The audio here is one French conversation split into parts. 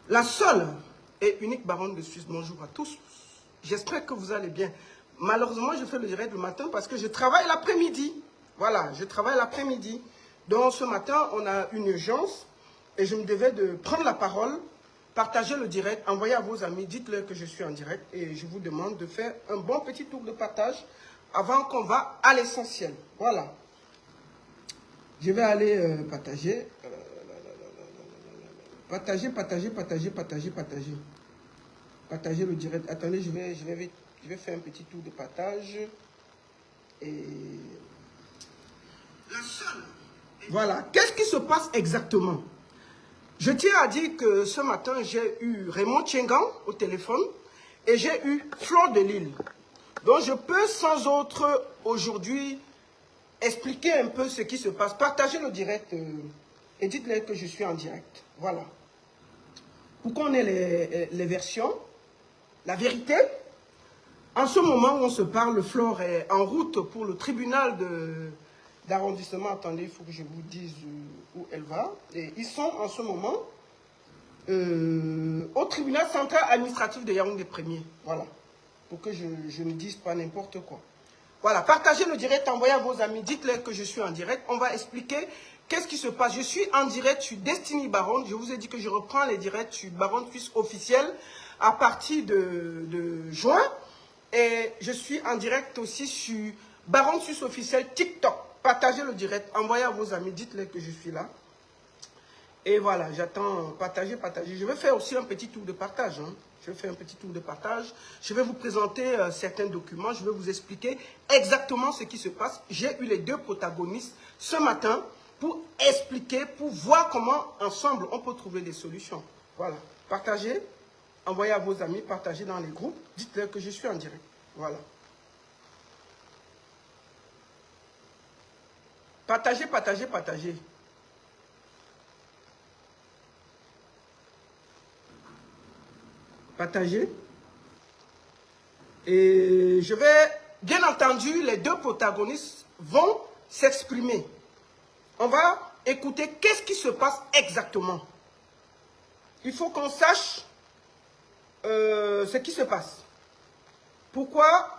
La seule et unique baronne de Suisse. Bonjour à tous. J'espère que vous allez bien. Malheureusement, je fais le direct le matin parce que je travaille l'après-midi. Voilà, je travaille l'après-midi. Donc ce matin, on a une urgence et je me devais de prendre la parole, partager le direct, envoyer à vos amis, dites-leur que je suis en direct et je vous demande de faire un bon petit tour de partage avant qu'on va à l'essentiel. Voilà. Je vais aller partager. Partager, partager, partager, partager, partager. Partager le direct. Attendez, je vais faire un petit tour de partage. Et la seule. Voilà. Qu'est-ce qui se passe exactement? Je tiens à dire que ce matin, j'ai eu Raymond Tchengan au téléphone et j'ai eu Flore de Lille. Donc, je peux sans autre aujourd'hui expliquer un peu ce qui se passe. Partagez le direct et dites-leur que je suis en direct. Voilà. Pour qu'on ait les versions, la vérité. En ce moment où on se parle, Flore est en route pour le tribunal d'arrondissement. Attendez, il faut que je vous dise où elle va. Et ils sont en ce moment au tribunal central administratif de Yaoundé 1er. Voilà. Pour que je ne dise pas n'importe quoi. Voilà. Partagez le direct, envoyez à vos amis. Dites-leur que je suis en direct. On va expliquer qu'est-ce qui se passe. Je suis en direct sur Destiny Baronne. Je vous ai dit que je reprends les directs sur Baronne Suisse officiel à partir de juin. Et je suis en direct aussi sur Baronne Suisse officiel TikTok. Partagez le direct, envoyez à vos amis, dites-leur que je suis là. Et voilà, j'attends, partager, partager. Je vais faire aussi un petit tour de partage. Je vais faire un petit tour de partage. Je vais vous présenter certains documents. Je vais vous expliquer exactement ce qui se passe. J'ai eu les deux protagonistes ce matin pour expliquer, pour voir comment ensemble on peut trouver des solutions. Voilà, partagez. Envoyez à vos amis, partagez dans les groupes. Dites-leur que je suis en direct. Voilà. Partagez, partagez, partagez. Partagez. Et je vais, bien entendu, les deux protagonistes vont s'exprimer. On va écouter qu'est-ce qui se passe exactement. Il faut qu'on sache ce qui se passe. Pourquoi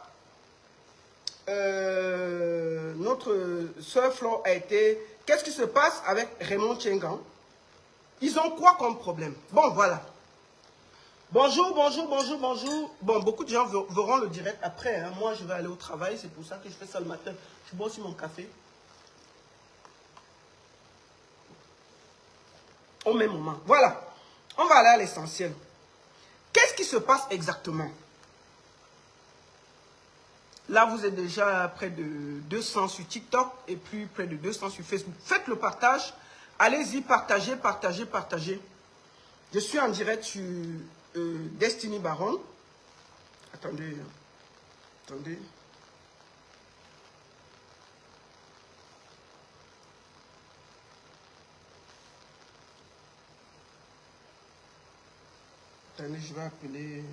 notre sœur Flore a été... Qu'est-ce qui se passe avec Raymond Tchengan? Ils ont quoi comme problème? Bon, voilà. Bonjour, bonjour, bonjour, bonjour. Bon, beaucoup de gens verront le direct après. Hein. Moi, je vais aller au travail. C'est pour ça que je fais ça le matin. Je bois aussi mon café. Au même moment. Voilà. On va aller à l'essentiel. Qu'est-ce qui se passe exactement? Là, vous êtes déjà près de 200 sur TikTok et puis près de 200 sur Facebook. Faites le partage. Allez-y, partagez, partagez, partagez. Je suis en direct sur Destiny Baronne. Attendez. Attendez. Attendez, je vais appeler...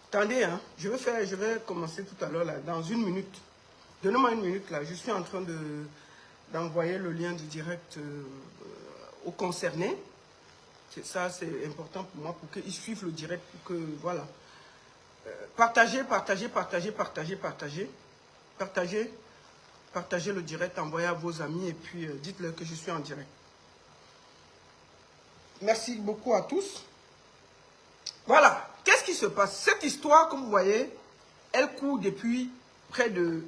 Attendez, hein, je vais commencer tout à l'heure, là, dans une minute. Donnez-moi une minute, là. Je suis en train d'envoyer le lien du direct aux concernés. Ça, c'est important pour moi, pour qu'ils suivent le direct, pour que, voilà. Partagez, partagez, partagez, partagez, partagez. Partagez, partagez le direct, envoyez à vos amis, et puis dites-leur que je suis en direct. Merci beaucoup à tous. Voilà. Qu'est-ce qui se passe? Cette histoire, comme vous voyez, elle court depuis près de...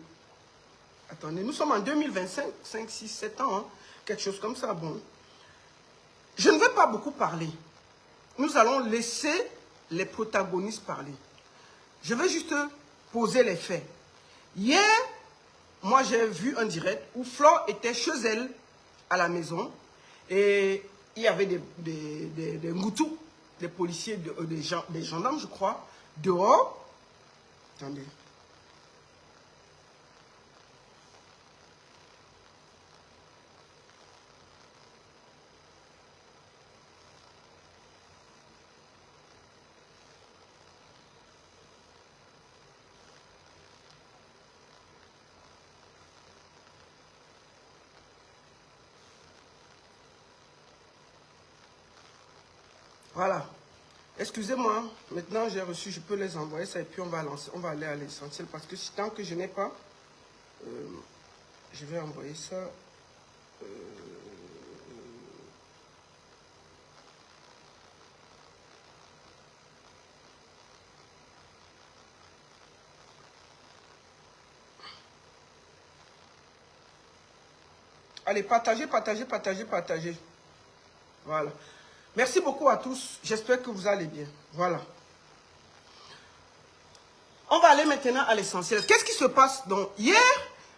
Attendez, nous sommes en 2025, 5, 6, 7 ans, hein, quelque chose comme ça. Bon. Je ne vais pas beaucoup parler. Nous allons laisser les protagonistes parler. Je vais juste poser les faits. Hier, moi j'ai vu un direct où Flore était chez elle à la maison et il y avait des moutous, des policiers, des gendarmes, je crois, dehors. Attendez. Voilà. Excusez-moi, maintenant j'ai reçu, je peux les envoyer ça et puis on va lancer, on va aller à l'essentiel parce que tant que je n'ai pas, je vais envoyer ça. Allez, partagez, partagez, partagez, partagez. Voilà. Merci beaucoup à tous. J'espère que vous allez bien. Voilà. On va aller maintenant à l'essentiel. Qu'est-ce qui se passe? Donc, hier,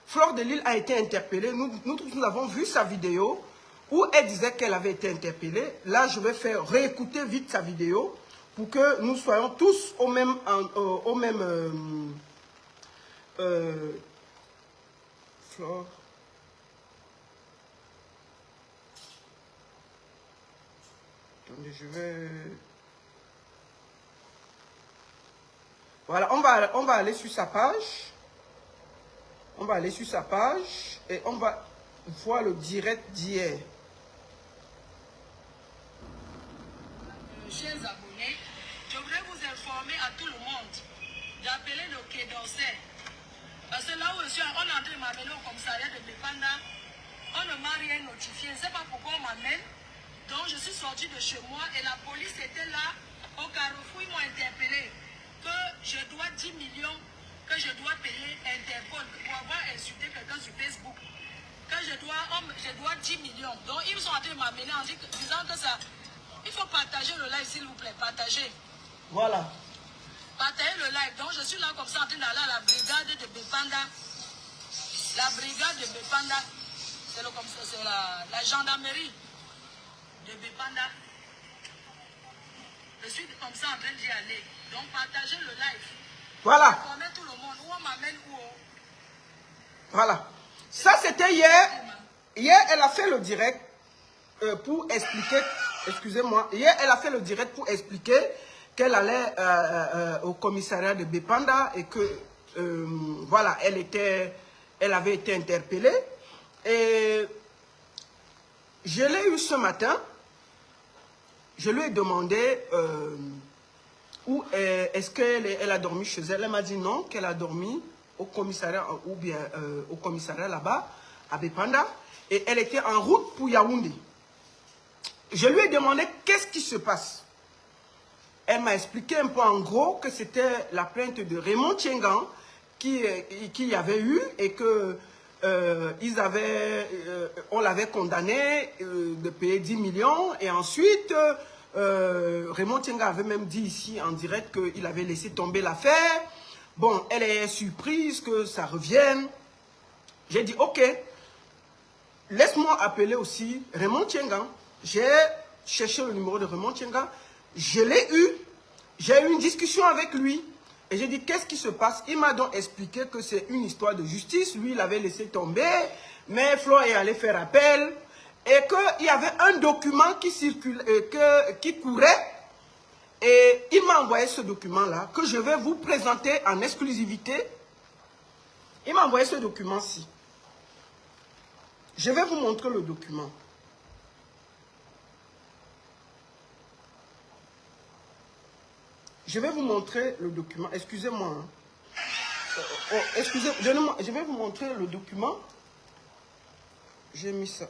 Fleur de Lille a été interpellée. Nous avons vu sa vidéo où elle disait qu'elle avait été interpellée. Là, je vais faire réécouter vite sa vidéo pour que nous soyons tous au même... Fleur... Attendez, je vais... Voilà, on va aller sur sa page. On va aller sur sa page et on va voir le direct d'hier. Chers abonnés, je voudrais vous informer à tout le monde d'appeler le Quai d'Orsay. Parce que là où je suis, on est en train de m'amener au commissariat de Bépanda. On ne m'a rien notifié. Je ne sais pas pourquoi on m'amène. Donc je suis sortie de chez moi et la police était là au carrefour. Ils m'ont interpellé que je dois 10 millions, que je dois payer Interpol pour avoir insulté quelqu'un sur Facebook. Que je dois 10 millions. Donc ils sont en train de m'amener en disant que ça... Il faut partager le live, s'il vous plaît. Partagez. Voilà. Partagez le live. Donc je suis là comme ça en train d'aller à la brigade de Bépanda. La brigade de Bépanda. C'est la gendarmerie de Bépanda. Je suis comme ça en train d'y aller. Donc partagez le live. Voilà. Informez tout le monde. Où on m'amène où? Voilà. Ça, c'était hier. Hier, elle a fait le direct pour expliquer... Excusez-moi. Hier, elle a fait le direct pour expliquer qu'elle allait au commissariat de Bépanda et que, voilà, elle avait été interpellée. Et je l'ai eu ce matin. Je lui ai demandé où est-ce qu'elle a dormi chez elle. Elle m'a dit non, qu'elle a dormi au commissariat ou bien au commissariat là-bas, à Bépanda. Et elle était en route pour Yaoundé. Je lui ai demandé qu'est-ce qui se passe. Elle m'a expliqué un peu en gros que c'était la plainte de Raymond Tiengan qui y avait eu et que on l'avait condamné de payer 10 millions et ensuite Raymond Tiengan avait même dit ici en direct qu'il avait laissé tomber l'affaire. Bon, elle est surprise que ça revienne. J'ai dit ok, laisse-moi appeler aussi Raymond Tiengan. J'ai cherché le numéro de Raymond Tiengan. Je l'ai eu. J'ai eu une discussion avec lui. Et j'ai dit, qu'est-ce qui se passe? Il m'a donc expliqué que c'est une histoire de justice. Lui, il avait laissé tomber. Mais Flo est allé faire appel. Et qu'il y avait un document qui circule, qui courait. Et il m'a envoyé ce document-là que je vais vous présenter en exclusivité. Il m'a envoyé ce document-ci. Je vais vous montrer le document. Je vais vous montrer le document. Excusez-moi. Excusez, je vais vous montrer le document. J'ai mis ça.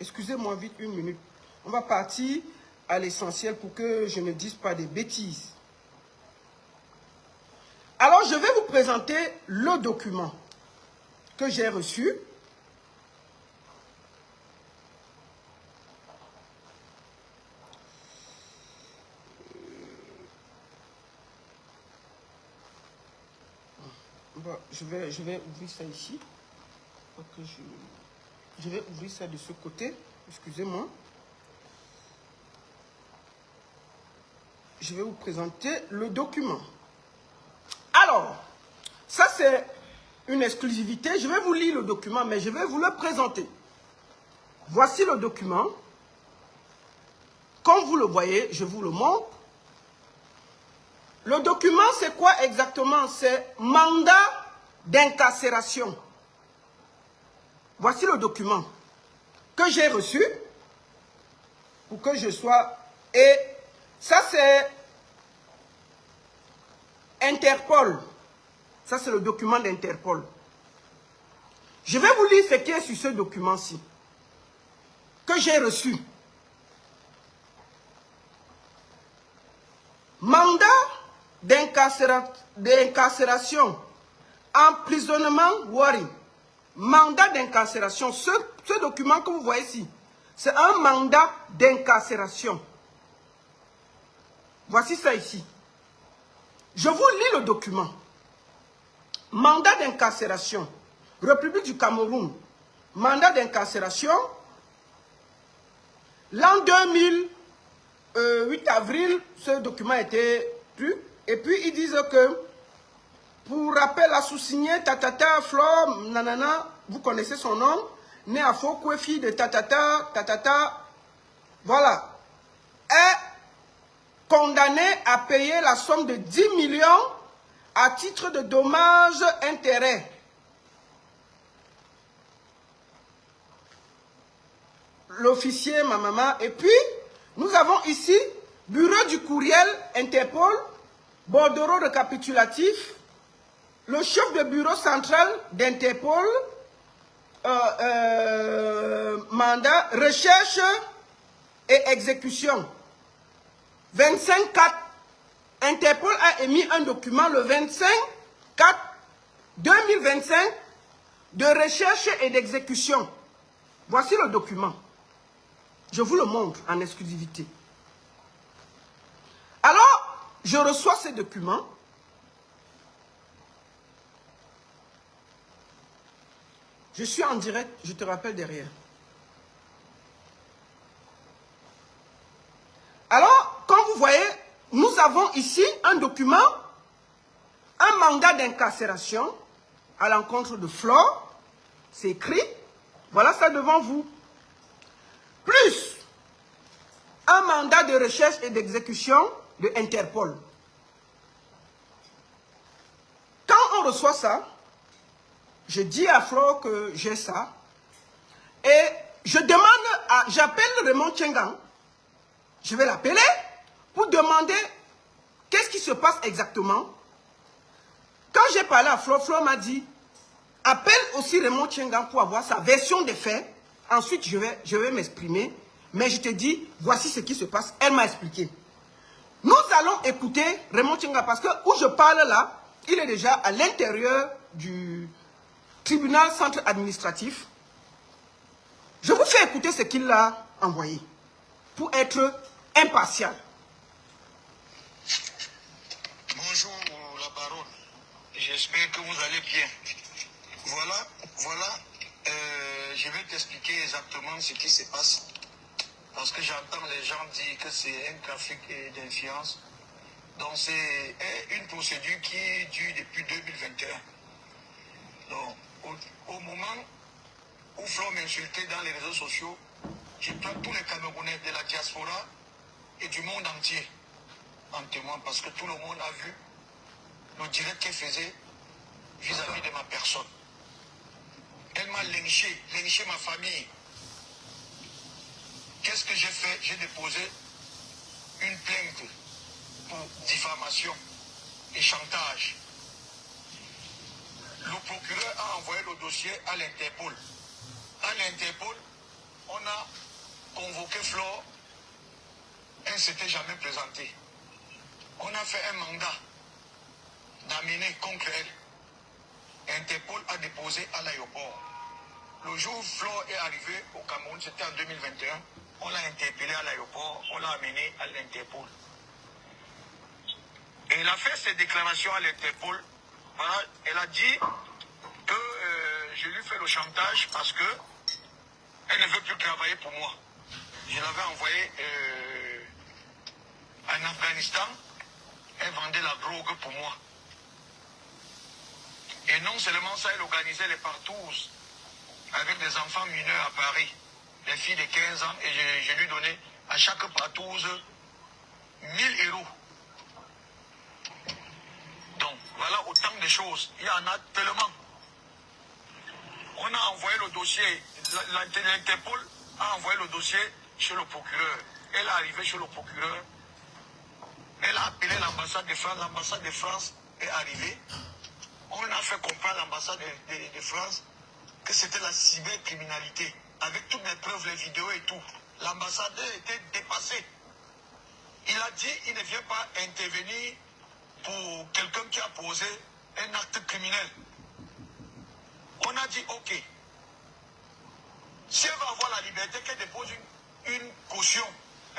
Excusez-moi vite une minute. On va partir à l'essentiel pour que je ne dise pas des bêtises. Alors, je vais vous présenter le document que j'ai reçu. Je vais ouvrir ça ici. Je vais ouvrir ça de ce côté. Excusez-moi. Je vais vous présenter le document. Alors, ça c'est une exclusivité. Je vais vous lire le document, mais je vais vous le présenter. Voici le document. Comme vous le voyez, je vous le montre. Le document, c'est quoi exactement? C'est mandat d'incarcération. Voici le document que j'ai reçu. pour que je sois... Et ça, c'est Interpol. Ça, c'est le document d'Interpol. Je vais vous lire ce qui est sur ce document-ci, que j'ai reçu. Mandat d'incarcération, emprisonnement, worry. Mandat d'incarcération. Ce document que vous voyez ici, c'est un mandat d'incarcération. Voici ça ici. Je vous lis le document. Mandat d'incarcération. République du Cameroun. Mandat d'incarcération. L'an 2000, 8 avril, ce document a été pris. Et puis, ils disent que, pour rappel à sous-signer, Tatata, Flore, nanana, vous connaissez son nom, né à Fokwe, fille de Tatata, Tatata, voilà, est condamné à payer la somme de 10 millions à titre de dommages-intérêts. L'officier, ma maman, et puis, nous avons ici, bureau du courriel Interpol, bordereau récapitulatif, le chef de bureau central d'Interpol, mandat, recherche et exécution. 25/4, Interpol a émis un document le 25/4/2025 de recherche et d'exécution. Voici le document. Je vous le montre en exclusivité. Alors, je reçois ces documents. Je suis en direct, je te rappelle derrière. Alors, comme vous voyez, nous avons ici un document, un mandat d'incarcération à l'encontre de Flore. C'est écrit. Voilà ça devant vous. Plus un mandat de recherche et d'exécution de Interpol. Quand on reçoit ça, je dis à Flore que j'ai ça. Et je demande j'appelle Raymond Tchengang. Je vais l'appeler pour demander qu'est-ce qui se passe exactement. Quand j'ai parlé à Flore, Flore m'a dit, appelle aussi Raymond Tchengang pour avoir sa version des faits. Ensuite, je vais m'exprimer. Mais je te dis, voici ce qui se passe. Elle m'a expliqué. Nous allons écouter Raymond Tchengang parce que où je parle là, il est déjà à l'intérieur du tribunal centre administratif. Je vous fais écouter ce qu'il a envoyé pour être impartial. Bonjour la baronne, j'espère que vous allez bien. Voilà, je vais t'expliquer exactement ce qui se passe. Parce que j'entends les gens dire que c'est un trafic d'influence. Donc c'est une procédure qui dure depuis 2021. Donc au moment où Flore m'insultait dans les réseaux sociaux, je prends tous les Camerounais de la diaspora et du monde entier en témoin parce que tout le monde a vu le direct qu'elle faisait vis-à-vis de ma personne. Elle m'a lynché ma famille. Qu'est-ce que j'ai fait? J'ai déposé une plainte pour diffamation et chantage. Le procureur a envoyé le dossier à l'Interpol. À l'Interpol, on a convoqué Flore. Elle ne s'était jamais présentée. On a fait un mandat d'amener contre elle. Interpol a déposé à l'aéroport. Le jour où Flore est arrivée au Cameroun, c'était en 2021, on l'a interpellée à l'aéroport, on l'a amenée à l'Interpol. Et elle a fait ses déclarations à l'Interpol. Voilà, elle a dit que je lui fais le chantage parce que elle ne veut plus travailler pour moi. Je l'avais envoyée en Afghanistan, elle vendait la drogue pour moi. Et non seulement ça, elle organisait les partouzes avec des enfants mineurs à Paris, les filles de 15 ans, et je lui donnais à chaque partouze 1000 euros. Donc voilà autant de choses, il y en a tellement. On a envoyé le dossier, l'Interpol a envoyé le dossier chez le procureur. Elle est arrivée chez le procureur. Elle a appelé l'ambassade de France. L'ambassade de France est arrivée. On a fait comprendre à l'ambassade de France que c'était la cybercriminalité. Avec toutes les preuves, les vidéos et tout. L'ambassadeur était dépassé. Il a dit qu'il ne vient pas intervenir pour quelqu'un qui a posé un acte criminel. On a dit ok. Si elle va avoir la liberté, qu'elle dépose une caution.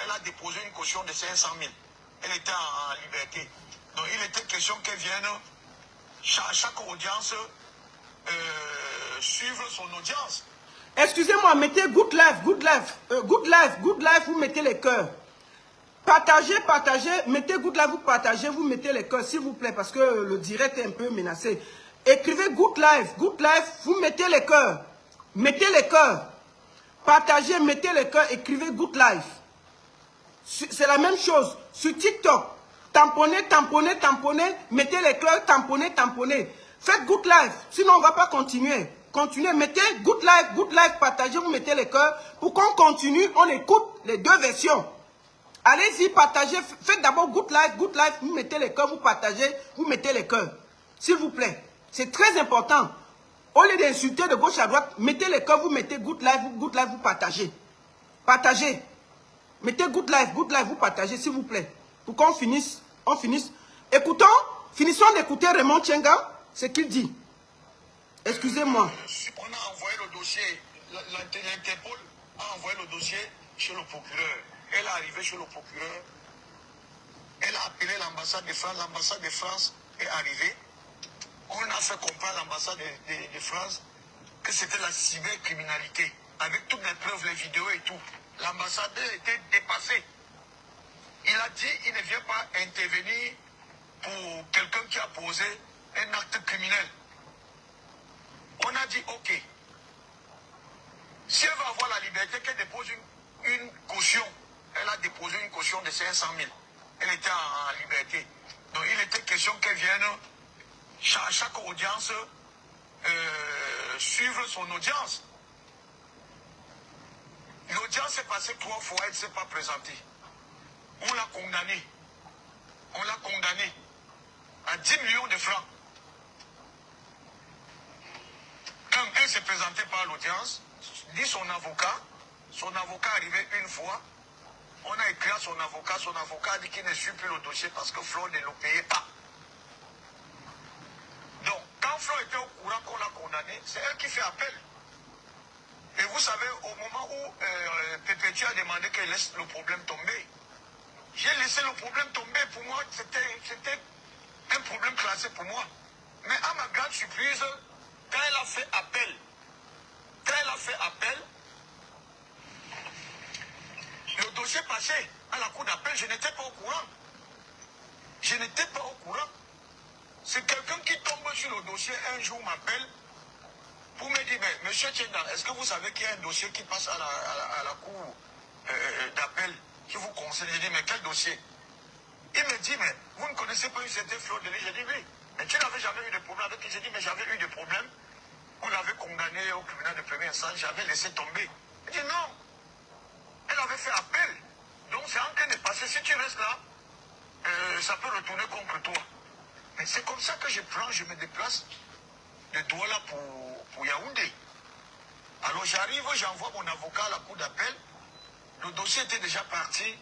Elle a déposé une caution de 500 000. Elle était en liberté. Donc il était question qu'elle vienne à chaque audience suivre son audience. Excusez-moi, mettez good life, good life, good life, good life, vous mettez les cœurs. Partagez, partagez, mettez good life, vous partagez, vous mettez les cœurs, s'il vous plaît, parce que le direct est un peu menacé. Écrivez good life, vous mettez les cœurs. Mettez les cœurs. Partagez, mettez les cœurs, écrivez good life. C'est la même chose. Sur TikTok, tamponnez, tamponnez, tamponnez, mettez les cœurs, tamponnez, tamponnez. Faites good life, sinon on ne va pas continuer. Continuez, mettez good life, partagez, vous mettez les cœurs. Pour qu'on continue, on écoute les deux versions. Allez-y, partagez, faites d'abord good life, vous mettez les cœurs, vous partagez, vous mettez les cœurs. S'il vous plaît, c'est très important. Au lieu d'insulter de gauche à droite, mettez les cœurs, vous mettez good life, vous partagez. Partagez. Mettez good life, vous partagez, s'il vous plaît. Pour qu'on finisse, Écoutons, finissons d'écouter Raymond Tchenga, ce qu'il dit. Excusez-moi. On a envoyé le dossier, l'Interpol a envoyé le dossier chez le procureur. Elle est arrivée chez le procureur. Elle a appelé l'ambassade de France. L'ambassade de France est arrivée. On a fait comprendre à l'ambassade de France que c'était la cybercriminalité. Avec toutes les preuves, les vidéos et tout. L'ambassadeur était dépassé. Il a dit qu'il ne vient pas intervenir pour quelqu'un qui a posé un acte criminel. On a dit ok. Si elle va avoir la liberté, qu'elle dépose une caution. Elle a déposé une caution de 500 000. Elle était en liberté. Donc il était question qu'elle vienne à chaque audience suivre son audience. L'audience est passée 3 fois, elle ne s'est pas présentée. On l'a condamnée. On l'a condamnée à 10 millions de francs. Quand elle ne s'est présentée pas à l'audience, dit son avocat arrivait une fois. On a écrit à son avocat a dit qu'il ne suit plus le dossier parce que Flo ne le payait pas. Donc, quand Flo était au courant qu'on l'a condamné, c'est elle qui fait appel. Et vous savez, au moment où Pépétu a demandé qu'elle laisse le problème tomber, j'ai laissé le problème tomber. Pour moi, c'était un problème classé pour moi. Mais à ma grande surprise, quand elle a fait appel, le dossier passé à la cour d'appel, je n'étais pas au courant. Je n'étais pas au courant. C'est quelqu'un qui tombe sur le dossier un jour m'appelle pour me dire, mais monsieur Tchenga, est-ce que vous savez qu'il y a un dossier qui passe à la cour d'appel qui vous conseille? Je dis, mais quel dossier? Il me dit, mais vous ne connaissez pas une certaine Flo Denis? J'ai dit, oui. Mais tu n'avais jamais eu de problème avec qui? J'ai dit, mais j'avais eu des problèmes. On l'avait condamné au tribunal de première instance, j'avais laissé tomber. Il dit, non. Elle avait fait appel. Donc c'est en train de passer. Si tu restes là, ça peut retourner contre toi. Mais c'est comme ça que je me déplace de Douala pour Yaoundé. Alors j'arrive, j'envoie mon avocat à la cour d'appel. Le dossier était déjà parti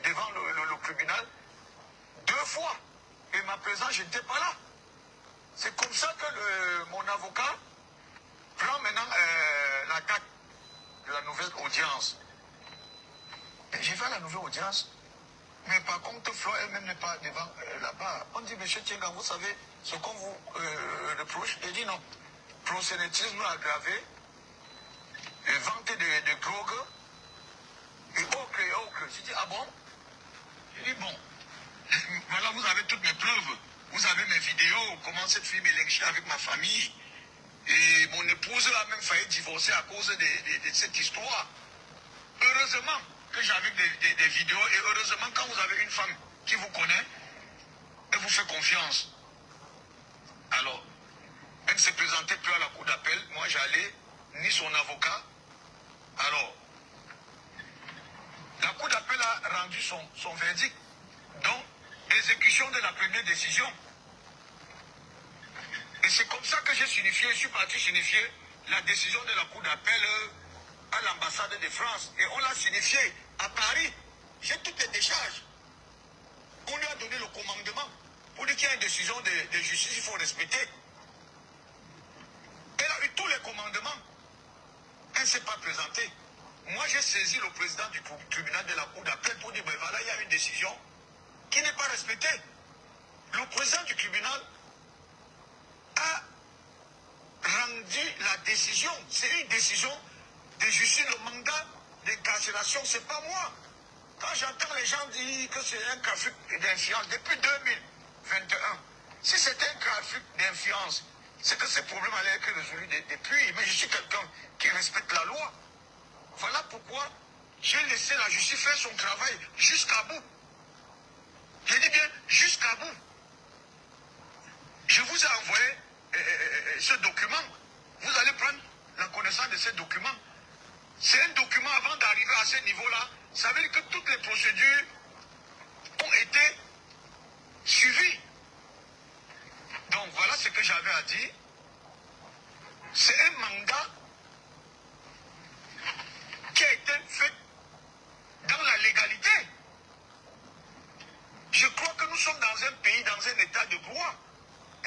devant le tribunal 2 fois. Et ma présence, je n'étais pas là. C'est comme ça que mon avocat prend maintenant la date de la nouvelle audience. Et j'ai fait la nouvelle audience. Mais par contre, Flo elle-même n'est pas devant là-bas. On dit, monsieur Tchenga, vous savez ce qu'on vous reproche? Il dit non. Prosélytisme aggravé, vente de drogue, et autres. J'ai dit, ah bon? J'ai dit, bon, voilà, vous avez toutes mes preuves. Vous avez mes vidéos, comment cette fille m'est avec ma famille. Et mon épouse a même failli divorcer à cause de cette histoire. Heureusement que j'avais des vidéos, et heureusement quand vous avez une femme qui vous connaît, elle vous fait confiance. Alors, elle ne se présentait plus à la cour d'appel. Moi, j'allais, ni son avocat. Alors, rendu son verdict. Donc, exécution de la première décision. Et c'est comme ça que j'ai signifié, je suis parti signifier la décision de la Cour d'appel à l'ambassade de France. Et on l'a signifié à Paris. J'ai toutes les décharges. On lui a donné le commandement pour dire qu'il y a une décision de justice, il faut respecter. Elle a eu tous les commandements. Elle ne s'est pas présentée. Moi, j'ai saisi le président du tribunal de la Cour d'appel pour dire, ben voilà, il y a une décision qui n'est pas respectée. Le président du tribunal a rendu la décision. C'est une décision de justice. Le mandat d'incarcération, ce n'est pas moi. Quand j'entends les gens dire que c'est un trafic d'influence depuis 2021, si c'était un trafic d'influence, c'est que ce problème allait être résolu depuis. Mais je suis quelqu'un qui respecte la loi. Voilà pourquoi j'ai laissé la justice faire son travail jusqu'à bout. Je dis bien jusqu'à bout. Je vous ai envoyé ce document. Vous allez prendre la connaissance de ce document. C'est un document avant d'arriver à ce niveau-là. Ça veut dire que toutes les procédures ont été suivies. Donc voilà ce que j'avais à dire. C'est un mandat qui a été fait dans la légalité. Je crois que nous sommes dans un pays, dans un état de droit.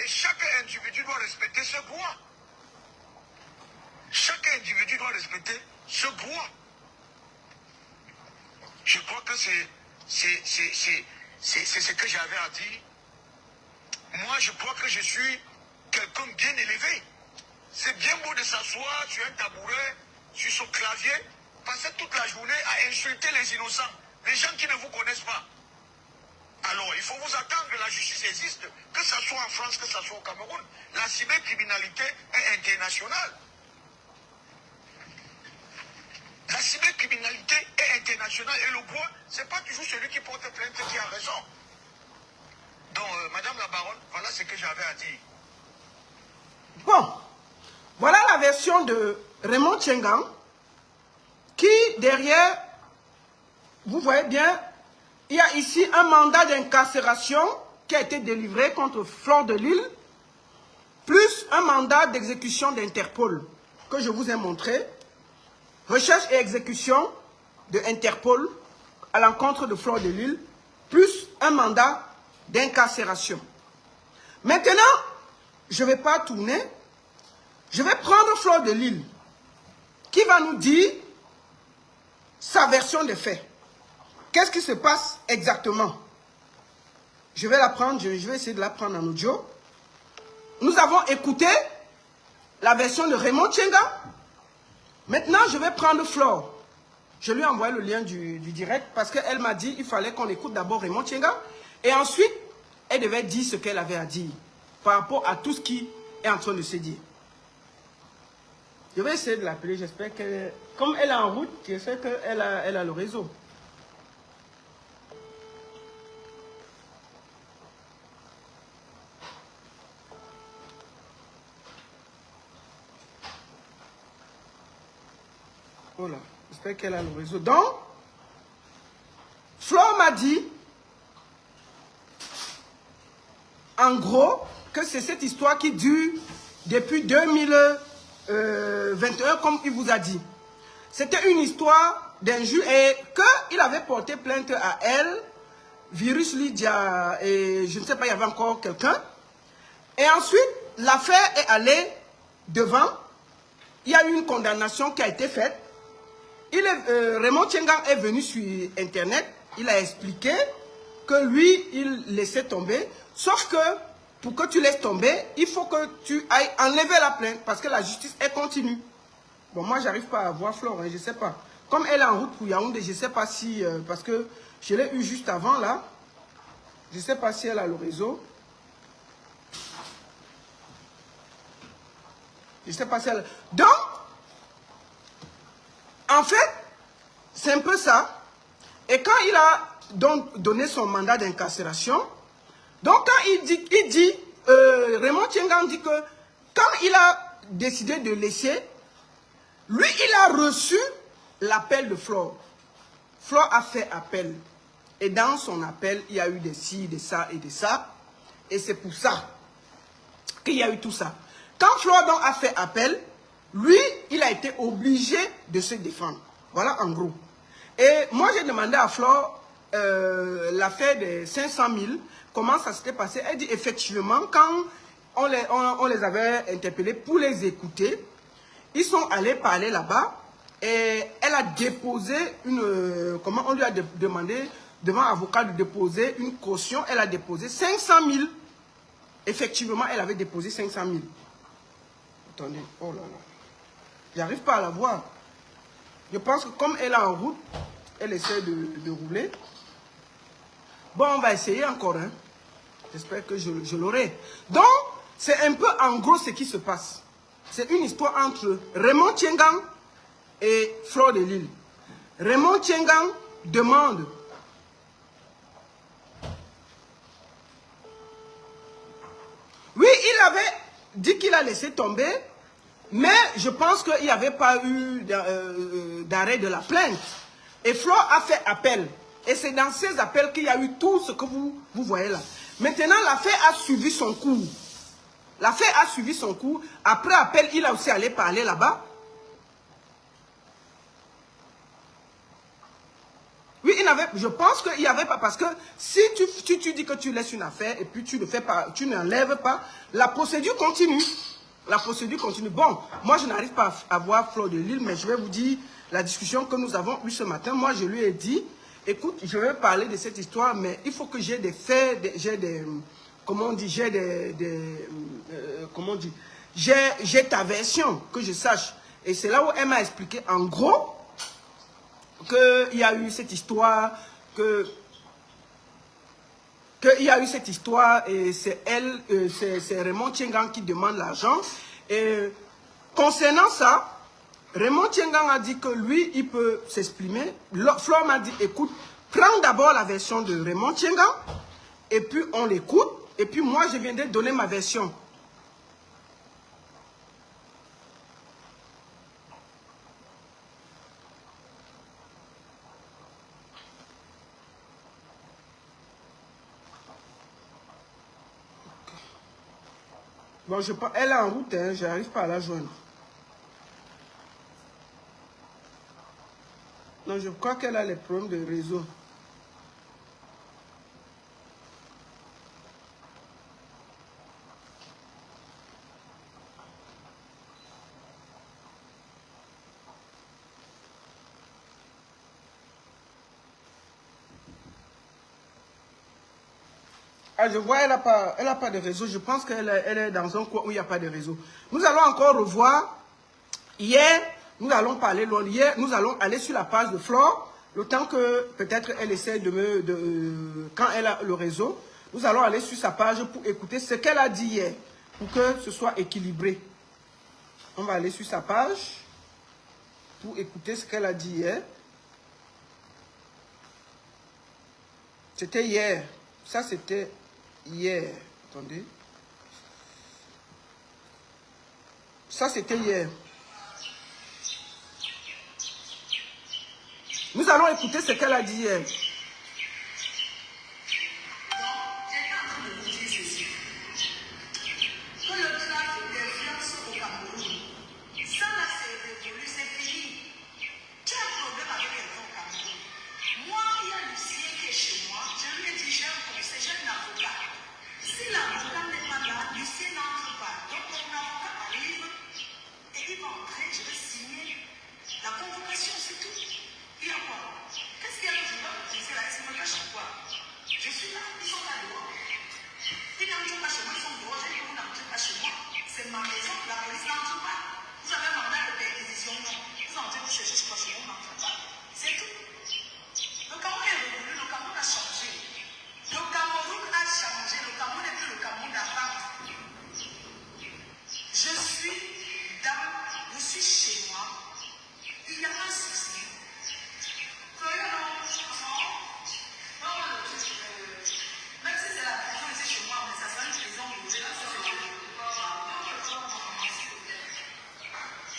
Et chaque individu doit respecter ce droit. Chaque individu doit respecter ce droit. Je crois que c'est ce que j'avais à dire. Moi, je crois que je suis quelqu'un bien élevé. C'est bien beau de s'asseoir sur un tabouret, sur son clavier, passer toute la journée à insulter les innocents, les gens qui ne vous connaissent pas. Alors, il faut vous attendre, la justice existe, que ce soit en France, que ce soit au Cameroun. La cybercriminalité est internationale. La cybercriminalité est internationale et le droit, ce n'est pas toujours celui qui porte plainte qui a raison. Donc, Madame la Baronne, voilà ce que j'avais à dire. Bon, voilà la version de Raymond Tchengan, qui derrière, vous voyez bien, il y a ici un mandat d'incarcération qui a été délivré contre Fleur de Lille, plus un mandat d'exécution d'Interpol que je vous ai montré. Recherche et exécution de Interpol à l'encontre de Fleur de Lille, plus un mandat d'incarcération. Maintenant, je ne vais pas tourner. Je vais prendre Fleur de Lille, qui va nous dire sa version des faits. Qu'est-ce qui se passe exactement? Je vais la prendre, je vais essayer de la prendre en audio. Nous avons écouté la version de Raymond Tchengan. Maintenant, je vais prendre Flore. Je lui ai envoyé le lien du direct parce qu'elle m'a dit qu'il fallait qu'on écoute d'abord Raymond Tchengan. Et ensuite, elle devait dire ce qu'elle avait à dire par rapport à tout ce qui est en train de se dire. Je vais essayer de l'appeler. J'espère qu'elle... Comme elle est en route, j'espère qu'elle a le réseau. Voilà, j'espère qu'elle a le réseau. Donc, Flore m'a dit, en gros, que c'est cette histoire qui dure depuis 2021, comme il vous a dit. C'était une histoire d'injure et qu'il avait porté plainte à elle, Virus Lydia, et je ne sais pas, il y avait encore quelqu'un. Et ensuite, l'affaire est allée devant. Il y a eu une condamnation qui a été faite. Raymond Tchengan est venu sur Internet, il a expliqué que lui, il laissait tomber. Sauf que, pour que tu laisses tomber, il faut que tu ailles enlever la plainte parce que la justice est continue. Bon, moi, j'arrive pas à voir Flore, hein, je ne sais pas. Comme elle est en route pour Yaoundé, je ne sais pas si... parce que je l'ai eu juste avant, là. Je ne sais pas si elle a le réseau. Je ne sais pas si elle... Donc, en fait, c'est un peu ça. Et quand il a donc donné son mandat d'incarcération, donc quand il dit Raymond Tchengan dit que quand il a décidé de laisser, lui, il a reçu l'appel de Flore. Flore a fait appel. Et dans son appel, il y a eu des ci, des ça et des ça. Et c'est pour ça qu'il y a eu tout ça. Quand Flore donc a fait appel, lui, il a été obligé de se défendre. Voilà en gros. Et moi, j'ai demandé à Flore l'affaire des 500 000, comment ça s'était passé. Elle dit effectivement, quand on les avait interpellés pour les écouter, ils sont allés parler là-bas et elle a déposé une... comment on lui a demandé devant l'avocat de déposer une caution. Elle a déposé 500 000. Effectivement, elle avait déposé 500 000. Attendez, oh là là. J'arrive pas à la voir. Je pense que comme elle est en route, elle essaie de rouler. Bon, on va essayer encore. Hein. J'espère que je l'aurai. Donc, c'est un peu en gros ce qui se passe. C'est une histoire entre Raymond Tiengang et Flore de Lille. Raymond Tiengang demande... Oui, il avait dit qu'il a laissé tomber, mais je pense qu'il n'y avait pas eu d'arrêt de la plainte. Et Flore a fait appel. Et c'est dans ces appels qu'il y a eu tout ce que vous voyez là. Maintenant, l'affaire a suivi son cours. L'affaire a suivi son cours. Après appel, il a aussi allé parler là-bas. Oui, il n'avait, je pense qu'il n'y avait pas, parce que si tu dis que tu laisses une affaire et puis tu ne fais pas, tu n'enlèves pas, la procédure continue. La procédure continue. Bon, moi je n'arrive pas à voir Flore de Lille, mais je vais vous dire la discussion que nous avons eue ce matin. Moi je lui ai dit, écoute, je vais parler de cette histoire, mais il faut que j'ai des faits, j'ai des, comment on dit, comment on dit, j'ai ta version, que je sache. Et c'est là où elle m'a expliqué en gros qu'il y a eu cette histoire, qu'il y a eu cette histoire et c'est elle, c'est Raymond Tiengang qui demande l'argent. Et concernant ça, Raymond Tiengang a dit que lui, il peut s'exprimer. Flore m'a dit, écoute, prends d'abord la version de Raymond Tiengang et puis on l'écoute. Et puis moi, je viendrai donner ma version. Bon, elle est en route, hein, je n'arrive pas à la joindre. Non, je crois qu'elle a les problèmes de réseau. Ah, je vois, elle n'a pas de réseau. Je pense qu'elle est dans un coin où il n'y a pas de réseau. Nous allons encore revoir. Hier, nous allons parler. Hier, nous allons aller sur la page de Flore. Le temps que peut-être elle essaie quand elle a le réseau, nous allons aller sur sa page pour écouter ce qu'elle a dit hier. Pour que ce soit équilibré. On va aller sur sa page pour écouter ce qu'elle a dit hier. C'était hier. Ça, c'était... hier, attendez. Ça, c'était hier. Nous allons écouter ce qu'elle a dit hier.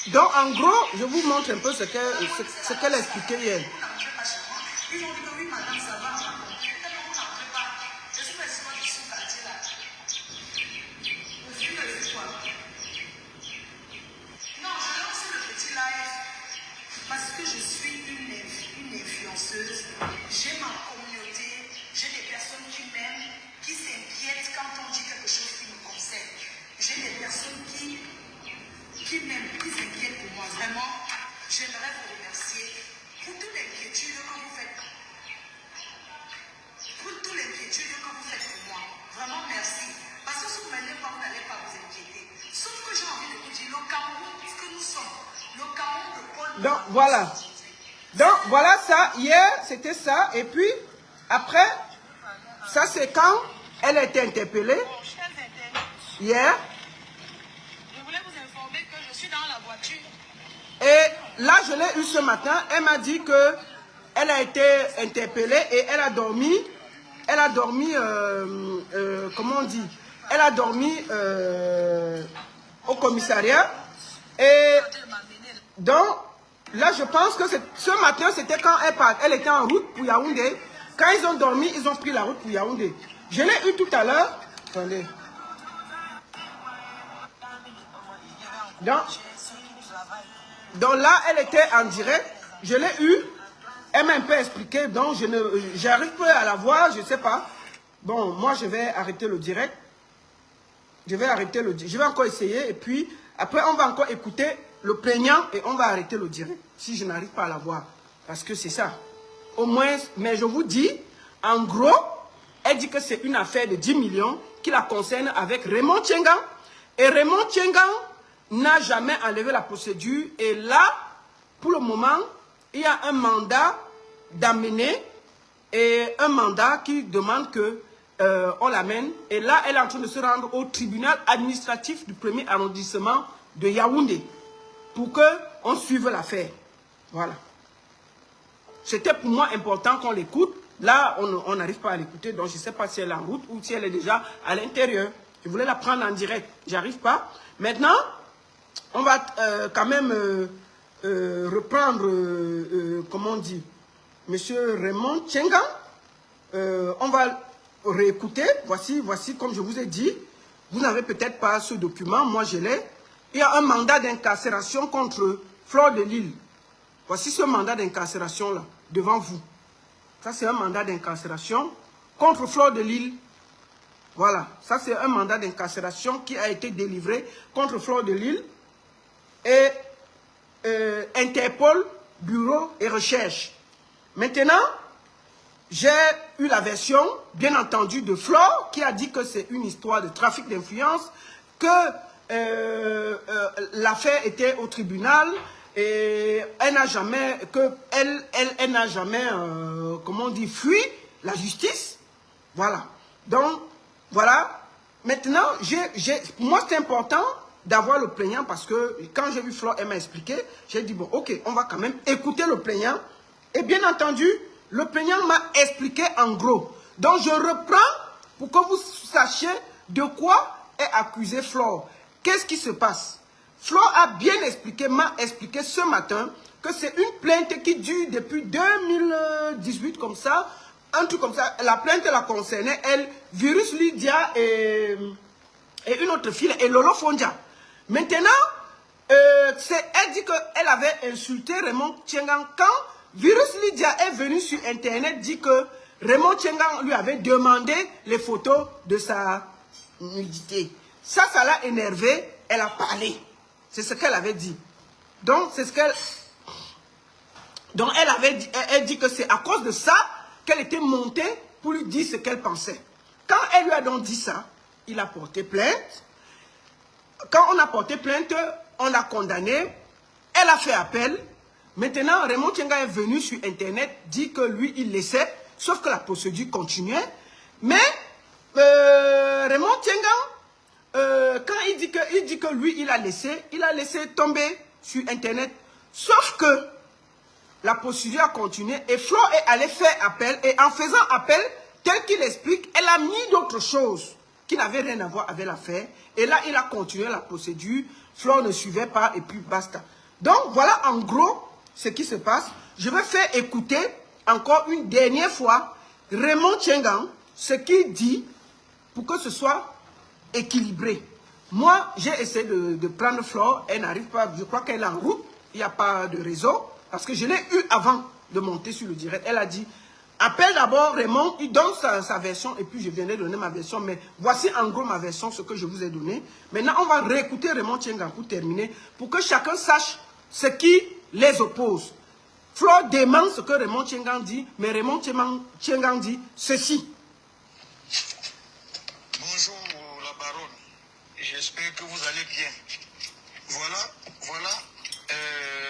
Donc, en gros, je vous montre un peu ce qu'elle a expliqué hier. Ils ont dit que oui, madame, ça va. Tellement vous n'entrez pas. Je suis président du sous-quartier là. Vous suivez quoi? Non, je lance le petit live parce que je suis une influenceuse. J'ai ma communauté, j'ai des personnes qui m'aiment, qui s'inquiètent quand on dit quelque chose qui me concerne. J'ai des personnes qui m'aiment, qui s'inquiètent pour moi. Vraiment, j'aimerais vous remercier pour toute l'inquiétude que vous faites. Pour toute l'inquiétude que vous faites pour moi. Vraiment, merci. Parce que si vous ne m'aimez pas, vous n'allez pas vous inquiéter. Sauf que j'ai envie de vous dire, le Cameroun, puisque nous sommes le Cameroun de Paul. Donc, voilà. Donc, voilà ça. Hier, c'était ça. Et puis, après, ça, c'est quand elle a été interpellée. Hier. Je voulais vous informer que je suis dans la voiture. Et là, je l'ai eu ce matin. Elle m'a dit que elle a été interpellée et elle a dormi. Elle a dormi, comment on dit? Elle a dormi au commissariat. Et donc, là, je pense que ce matin, c'était quand elle était en route pour Yaoundé. Quand ils ont dormi, ils ont pris la route pour Yaoundé. Je l'ai eu tout à l'heure. Attendez. Donc là, elle était en direct. Je l'ai eu. Elle m'a un peu expliqué. Donc, j'arrive pas à la voir. Je ne sais pas. Bon, moi, je vais arrêter le direct. Je vais encore essayer. Et puis, après, on va encore écouter le plaignant et on va arrêter le direct. Si je n'arrive pas à la voir. Parce que c'est ça. Au moins, mais je vous dis, en gros, elle dit que c'est une affaire de 10 millions qui la concerne avec Raymond Tchengan. Et Raymond Tchengan n'a jamais enlevé la procédure. Et là, pour le moment, il y a un mandat d'amener et un mandat qui demande que on l'amène. Et là, elle est en train de se rendre au tribunal administratif du 1er arrondissement de Yaoundé pour qu'on suive l'affaire. Voilà. C'était pour moi important qu'on l'écoute. Là, on n'arrive pas à l'écouter, donc je ne sais pas si elle est en route ou si elle est déjà à l'intérieur. Je voulais la prendre en direct. J'arrive pas. Maintenant, on va quand même reprendre, comment on dit, Monsieur Raymond Tchengan. On va réécouter. Voici, comme je vous ai dit. Vous n'avez peut-être pas ce document. Moi, je l'ai. Il y a un mandat d'incarcération contre Fleur de Lille. Voici ce mandat d'incarcération-là, devant vous. Ça, c'est un mandat d'incarcération contre Fleur de Lille. Voilà. Ça, c'est un mandat d'incarcération qui a été délivré contre Fleur de Lille. Et Interpol, Bureau et Recherche. Maintenant, j'ai eu la version, bien entendu, de Flore, qui a dit que c'est une histoire de trafic d'influence, que l'affaire était au tribunal, et elle n'a jamais, elle n'a jamais, comment on dit, fui la justice. Voilà. Donc, voilà. Maintenant, pour moi, c'est important d'avoir le plaignant parce que quand j'ai vu Flore, elle m'a expliqué, j'ai dit, bon, ok, on va quand même écouter le plaignant. Et bien entendu, le plaignant m'a expliqué en gros. Donc, je reprends pour que vous sachiez de quoi est accusé Flore. Qu'est-ce qui se passe? Flore a bien expliqué, m'a expliqué ce matin que c'est une plainte qui dure depuis 2018 comme ça, un truc comme ça. La plainte la concernait, elle, Virus Lydia et une autre fille, et Lolo Fondia. Maintenant, elle dit qu'elle avait insulté Raymond Tchengan quand Virus Lydia est venu sur Internet, dit que Raymond Tchengan lui avait demandé les photos de sa nudité. Ça l'a énervé, elle a parlé. C'est ce qu'elle avait dit. Donc, c'est ce qu'elle... Donc, elle dit que c'est à cause de ça qu'elle était montée pour lui dire ce qu'elle pensait. Quand elle lui a donc dit ça, il a porté plainte. Quand on a porté plainte, on l'a condamné. Elle a fait appel. Maintenant, Raymond Tchengan est venu sur Internet, dit que lui, il laissait, sauf que la procédure continuait. Mais Raymond Tchengan, quand il dit que lui, il a laissé tomber sur Internet. Sauf que la procédure a continué et Flore est allée faire appel. Et en faisant appel, tel qu'il explique, elle a mis d'autres choses qui n'avaient rien à voir avec l'affaire. Et là, il a continué la procédure. Flore ne suivait pas et puis basta. Donc, voilà en gros ce qui se passe. Je vais faire écouter encore une dernière fois Raymond Tchengan, ce qu'il dit pour que ce soit équilibré. Moi, j'ai essayé de prendre Flore, elle n'arrive pas, je crois qu'elle est en route, il n'y a pas de réseau, parce que je l'ai eu avant de monter sur le direct. Elle a dit, appelle d'abord Raymond, il donne sa version, et puis je viendrai donner ma version, mais voici en gros ma version, ce que je vous ai donné. Maintenant, on va réécouter Raymond Tchengan pour terminer, pour que chacun sache ce qui les oppose. Flore demande ce que Raymond Tchengan dit, mais Raymond Tchengan dit ceci. Bonjour la baronne, j'espère que vous allez bien. Voilà,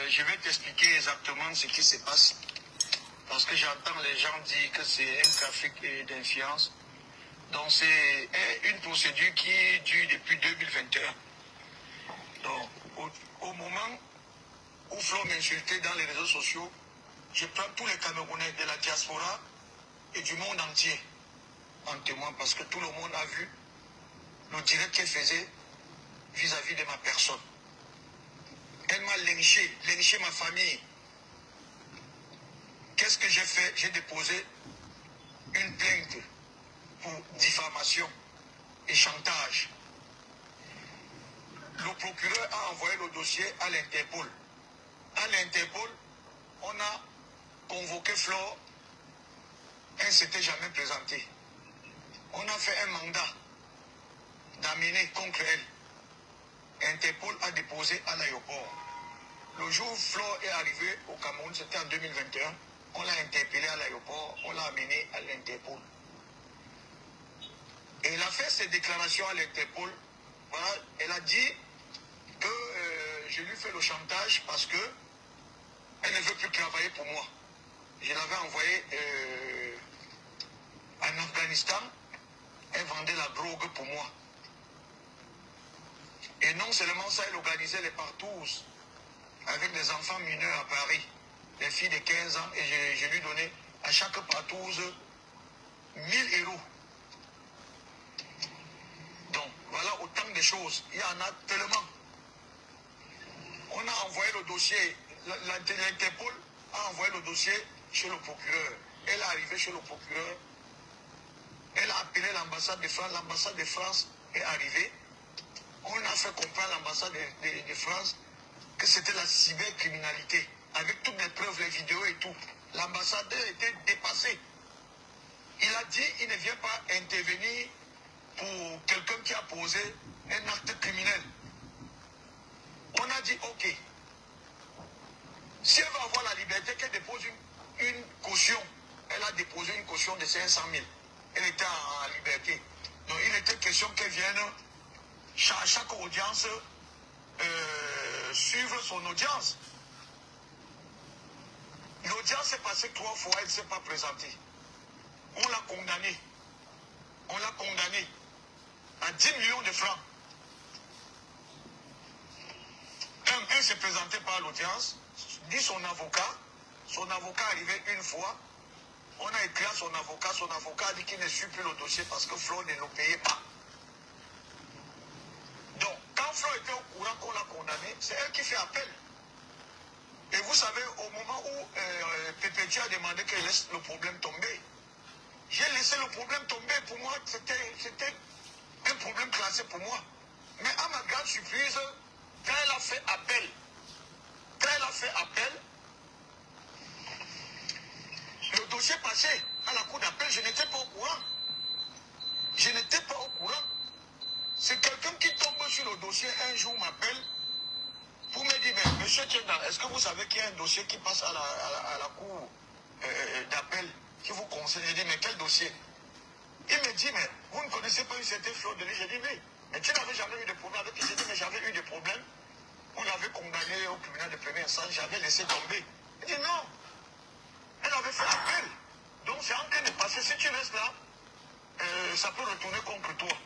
je vais t'expliquer exactement ce qui se passe. Parce que j'entends les gens dire que c'est un trafic d'influence. Donc c'est une procédure qui dure depuis 2021. Donc au moment où Flore m'insultait dans les réseaux sociaux, je prends tous les Camerounais de la diaspora et du monde entier en témoin parce que tout le monde a vu le direct qu'elle faisait vis-à-vis de ma personne. Elle m'a lynché ma famille. Qu'est-ce que j'ai fait? J'ai déposé une plainte pour diffamation et chantage. Le procureur a envoyé le dossier à l'Interpol. À l'Interpol, on a convoqué Flore. Elle ne s'était jamais présentée. On a fait un mandat d'amener contre elle. Interpol a déposé à l'aéroport. Le jour où Flore est arrivée au Cameroun, c'était en 2021, on l'a interpellée à l'aéroport, on l'a amenée à l'Interpol. Et elle a fait ses déclarations à l'Interpol. Voilà, elle a dit que je lui fais le chantage parce que elle ne veut plus travailler pour moi. Je l'avais envoyée en Afghanistan, elle vendait la drogue pour moi. Et non seulement ça, elle organisait les partous avec des enfants mineurs à Paris, des filles de 15 ans, et je lui donnais à chaque partouze 1000 euros. Donc voilà autant de choses, il y en a tellement. On a envoyé le dossier, l'Interpol a envoyé le dossier chez le procureur. Elle est arrivée chez le procureur, elle a appelé l'ambassade de France est arrivée. On a fait comprendre à l'ambassade de France que c'était la cybercriminalité, avec toutes les preuves, les vidéos et tout. L'ambassadeur était dépassé. Il a dit qu'il ne vient pas intervenir pour quelqu'un qui a posé un acte criminel. On a dit, ok, si elle va avoir la liberté, qu'elle dépose une caution. Elle a déposé une caution de 500 000. Elle était en liberté. Donc il était question qu'elle vienne à chaque audience suivre son audience. L'audience s'est passée 3 fois, elle ne s'est pas présentée. On l'a condamnée. On l'a condamnée à 10 millions de francs. Elle ne s'est présentée pas à l'audience, dit son avocat arrivait une fois, on a écrit à son avocat a dit qu'il ne suit plus le dossier parce que Flore ne le payait pas. Donc, quand Flore était au courant qu'on l'a condamné, c'est elle qui fait appel. Et vous savez, au moment où PPG a demandé qu'elle laisse le problème tomber, j'ai laissé le problème tomber. Pour moi, c'était un problème classé pour moi. Mais à ma grande surprise, quand elle a fait appel, le dossier passé à la cour d'appel, je n'étais pas au courant. C'est quelqu'un qui tombe sur le dossier un jour m'appelle pour me dire, mais monsieur Tchengan, est-ce que vous savez qu'il y a un dossier qui passe à la cour d'appel qui vous conseille? Je dis, mais quel dossier? Il me dit, mais vous ne connaissez pas une certaine Flore Denis? J'ai dit, oui. Mais tu n'avais jamais eu de problème avec lui? J'ai dit, mais j'avais eu des problèmes. On l'avait condamné au tribunal de première instance, j'avais laissé tomber. Il dit, non. Elle avait fait appel. Donc c'est en train de passer. Si tu restes là, ça peut retourner contre toi.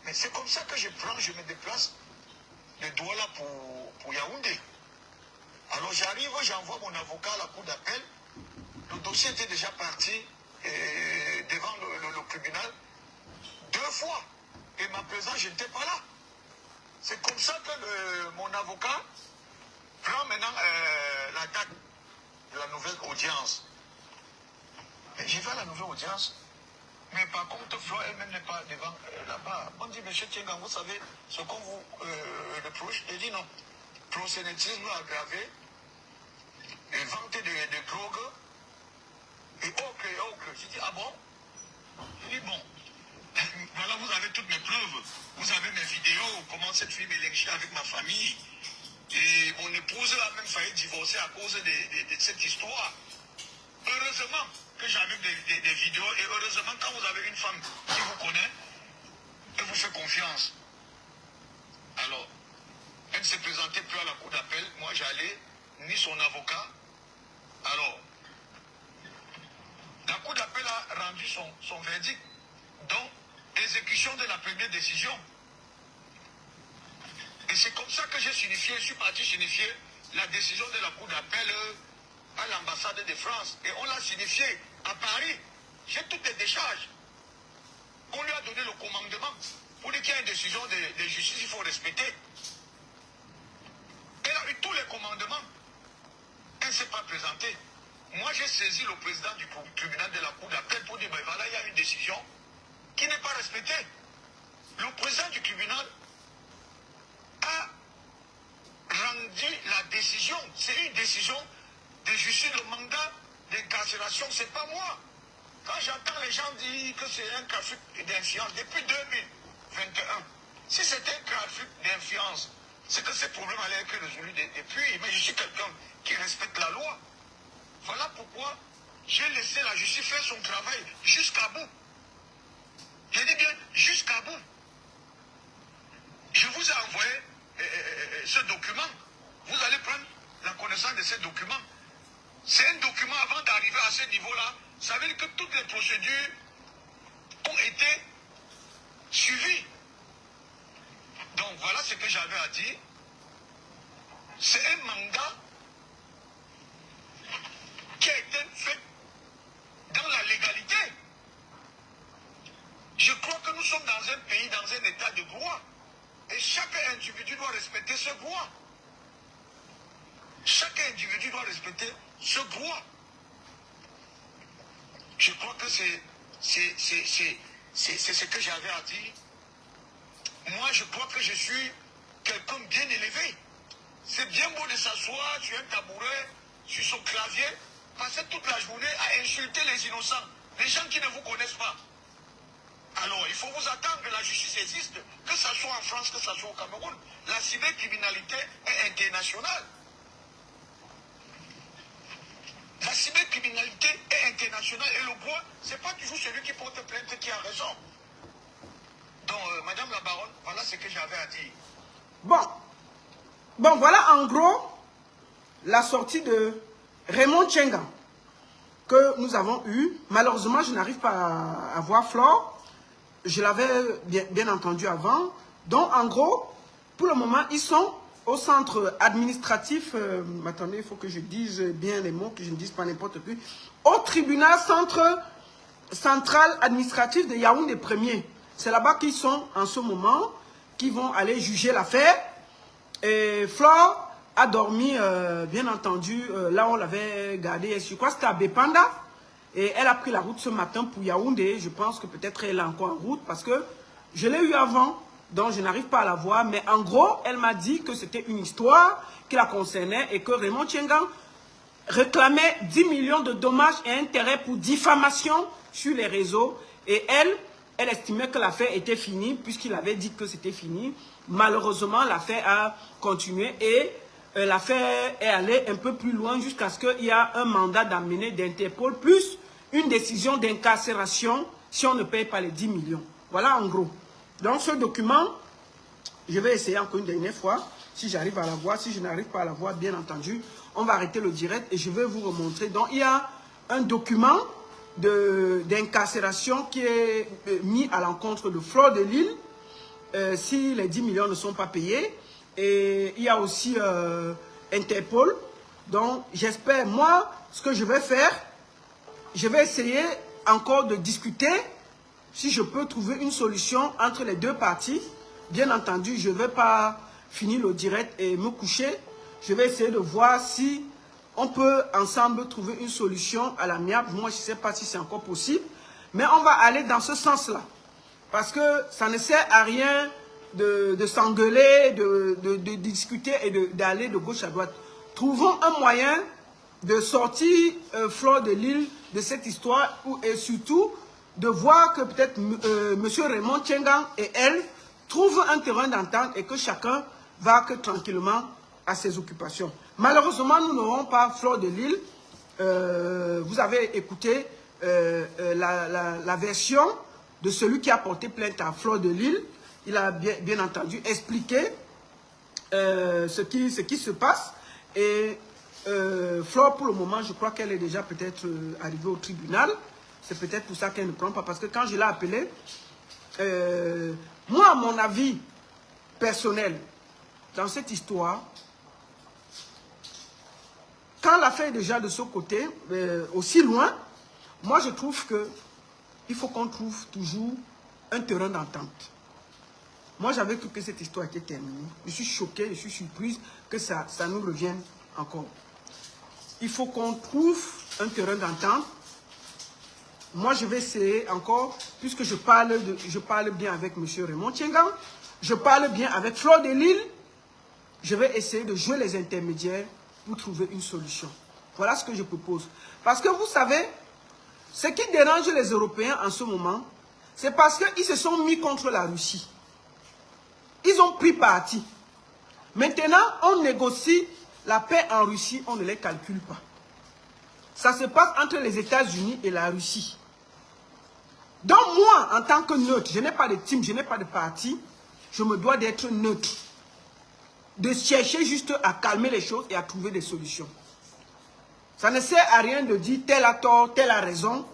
Mais c'est comme ça que je me déplace de Douala pour Yaoundé. Alors j'arrive, j'envoie mon avocat à la cour d'appel. Le dossier était déjà parti devant le tribunal 2 fois. Et ma présence, je n'étais pas là. C'est comme ça que mon avocat prend maintenant la date de la nouvelle audience. arrivé à la nouvelle audience. Mais par contre, Flore elle-même n'est pas devant là-bas. On dit, monsieur Tchengang, vous savez ce qu'on vous reproche? Il dit non. Prosélytisme aggravé, et vente de drogue, et autres, et autres. Je dis, ah bon? Il dit, bon, voilà, vous avez toutes mes preuves. Vous avez mes vidéos, comment cette fille m'électait avec ma famille. Et mon épouse a même failli divorcer à cause de cette histoire. Heureusement que j'avais des vidéos, et heureusement quand vous avez une femme qui vous connaît, elle vous fait confiance. Alors, elle ne se présentait plus à la cour d'appel, moi j'allais, ni son avocat. Alors, la cour d'appel a rendu son verdict, donc exécution de la première décision. Et c'est comme ça que j'ai signifié, je suis parti signifier la décision de la cour d'appel à l'ambassade de France. Et on l'a signifié à Paris. J'ai toutes les décharges. On lui a donné le commandement pour dire qu'il y a une décision de justice, il faut respecter. Elle a eu tous les commandements. Elle ne s'est pas présentée. Moi, j'ai saisi le président du tribunal de la cour d'appel pour dire, ben voilà, il y a une décision qui n'est pas respectée. Le président du tribunal a rendu la décision. C'est une décision de justice, le mandat d'incarcération, c'est pas moi. Quand j'entends les gens dire que c'est un trafic d'influence depuis 2021, si c'était un trafic d'influence, c'est que ces problèmes allaient être résolus depuis. Mais je suis quelqu'un qui respecte la loi. Voilà pourquoi j'ai laissé la justice faire son travail jusqu'à bout. Je dis bien jusqu'à bout. Je vous ai envoyé ce document. Vous allez prendre la connaissance de ce document. C'est un document avant d'arriver à ce niveau-là. Ça veut dire que toutes les procédures ont été suivies. Donc voilà ce que j'avais à dire. C'est un mandat qui a été fait dans la légalité. Je crois que nous sommes dans un pays, dans un état de droit. Et chaque individu doit respecter ce droit. Chaque individu doit respecter ce droit. Je crois que c'est ce que j'avais à dire. Moi, je crois que je suis quelqu'un bien élevé. C'est bien beau de s'asseoir sur un tabouret, sur son clavier, passer toute la journée à insulter les innocents, les gens qui ne vous connaissent pas. Alors, il faut vous attendre que la justice existe, que ce soit en France, que ce soit au Cameroun. La cybercriminalité est internationale. La cybercriminalité est internationale et le droit, ce n'est pas toujours celui qui porte plainte qui a raison. Donc, Madame la Baronne, voilà ce que j'avais à dire. Bon, voilà en gros la sortie de Raymond Tchengang que nous avons eue. Malheureusement, je n'arrive pas à voir Flore. Je l'avais bien entendu avant. Donc, en gros, pour le moment, ils sont au centre administratif. Attendez, il faut que je dise bien les mots, que je ne dise pas n'importe quoi. Au tribunal central administratif de Yaoundé 1er. C'est là-bas qu'ils sont en ce moment, qui vont aller juger l'affaire. Et Flore a dormi, bien entendu, là où on l'avait gardée. Je crois que c'était à Bepanda. Et elle a pris la route ce matin pour Yaoundé. Je pense que peut-être elle est encore en route parce que je l'ai eu avant. Donc je n'arrive pas à la voir. Mais en gros, elle m'a dit que c'était une histoire qui la concernait et que Raymond Tchengang réclamait 10 millions de dommages et intérêts pour diffamation sur les réseaux. Et elle estimait que l'affaire était finie puisqu'il avait dit que c'était fini. Malheureusement, l'affaire a continué et l'affaire est allée un peu plus loin jusqu'à ce qu'il y ait un mandat d'amener d'Interpol plus une décision d'incarcération si on ne paye pas les 10 millions. Voilà en gros. Donc ce document, je vais essayer encore une dernière fois, si j'arrive à la voir. Si je n'arrive pas à la voir, bien entendu, on va arrêter le direct et je vais vous remontrer. Donc il y a un document d'incarcération qui est mis à l'encontre de Flore de Lille si les 10 millions ne sont pas payés. Et il y a aussi Interpol. Donc j'espère, moi, ce que je vais faire, je vais essayer encore de discuter si je peux trouver une solution entre les deux parties. Bien entendu, je ne vais pas finir le direct et me coucher. Je vais essayer de voir si on peut ensemble trouver une solution à l'amiable. Moi, je ne sais pas si c'est encore possible, mais on va aller dans ce sens-là. Parce que ça ne sert à rien de s'engueuler, de discuter et d'aller de gauche à droite. Trouvons un moyen de sortir Fleur de Lille de cette histoire et surtout de voir que peut-être M. Raymond Tchengang et elle trouvent un terrain d'entente et que chacun va que tranquillement à ses occupations. Malheureusement, nous n'aurons pas Fleur de Lille. Vous avez écouté la version de celui qui a porté plainte à Fleur de Lille. Il a bien entendu expliqué ce qui se passe. Et Fleur, pour le moment, je crois qu'elle est déjà peut-être arrivée au tribunal. C'est peut-être pour ça qu'elle ne prend pas. Parce que quand je l'ai appelée, moi, à mon avis personnel, dans cette histoire, quand l'affaire est déjà de ce côté, aussi loin, moi je trouve qu'il faut qu'on trouve toujours un terrain d'entente. Moi j'avais cru que cette histoire était terminée. Je suis choqué, je suis surprise que ça nous revienne encore. Il faut qu'on trouve un terrain d'entente. Moi je vais essayer encore, puisque je parle bien avec M. Raymond Tchengang, je parle bien avec Fleur de Lille, je vais essayer de jouer les intermédiaires pour trouver une solution. Voilà ce que je propose. Parce que vous savez, ce qui dérange les Européens en ce moment, c'est parce qu'ils se sont mis contre la Russie. Ils ont pris parti. Maintenant, on négocie la paix en Russie, on ne les calcule pas. Ça se passe entre les États-Unis et la Russie. Donc moi, en tant que neutre, je n'ai pas de team, je n'ai pas de parti, je me dois d'être neutre. De chercher juste à calmer les choses et à trouver des solutions. Ça ne sert à rien de dire tel a tort, tel a raison.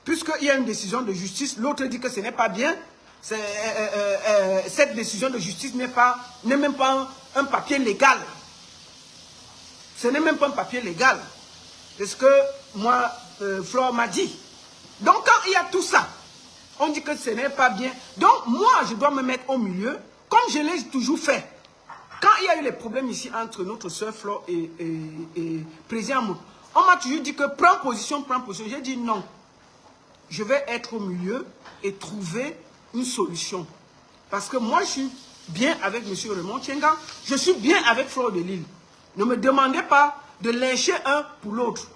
Puisqu'il y a une décision de justice, l'autre dit que ce n'est pas bien. Cette décision de justice n'est même pas un papier légal. Ce n'est même pas un papier légal. C'est ce que moi, Flore m'a dit. Donc quand il y a tout ça, on dit que ce n'est pas bien. Donc moi, je dois me mettre au milieu, comme je l'ai toujours fait. Quand il y a eu les problèmes ici entre notre soeur Flore et Président Mout, on m'a toujours dit que prends position. J'ai dit non. Je vais être au milieu et trouver une solution. Parce que moi, je suis bien avec M. Raymond Tchengang, je suis bien avec Fleur de Lille. Ne me demandez pas de lyncher un pour l'autre.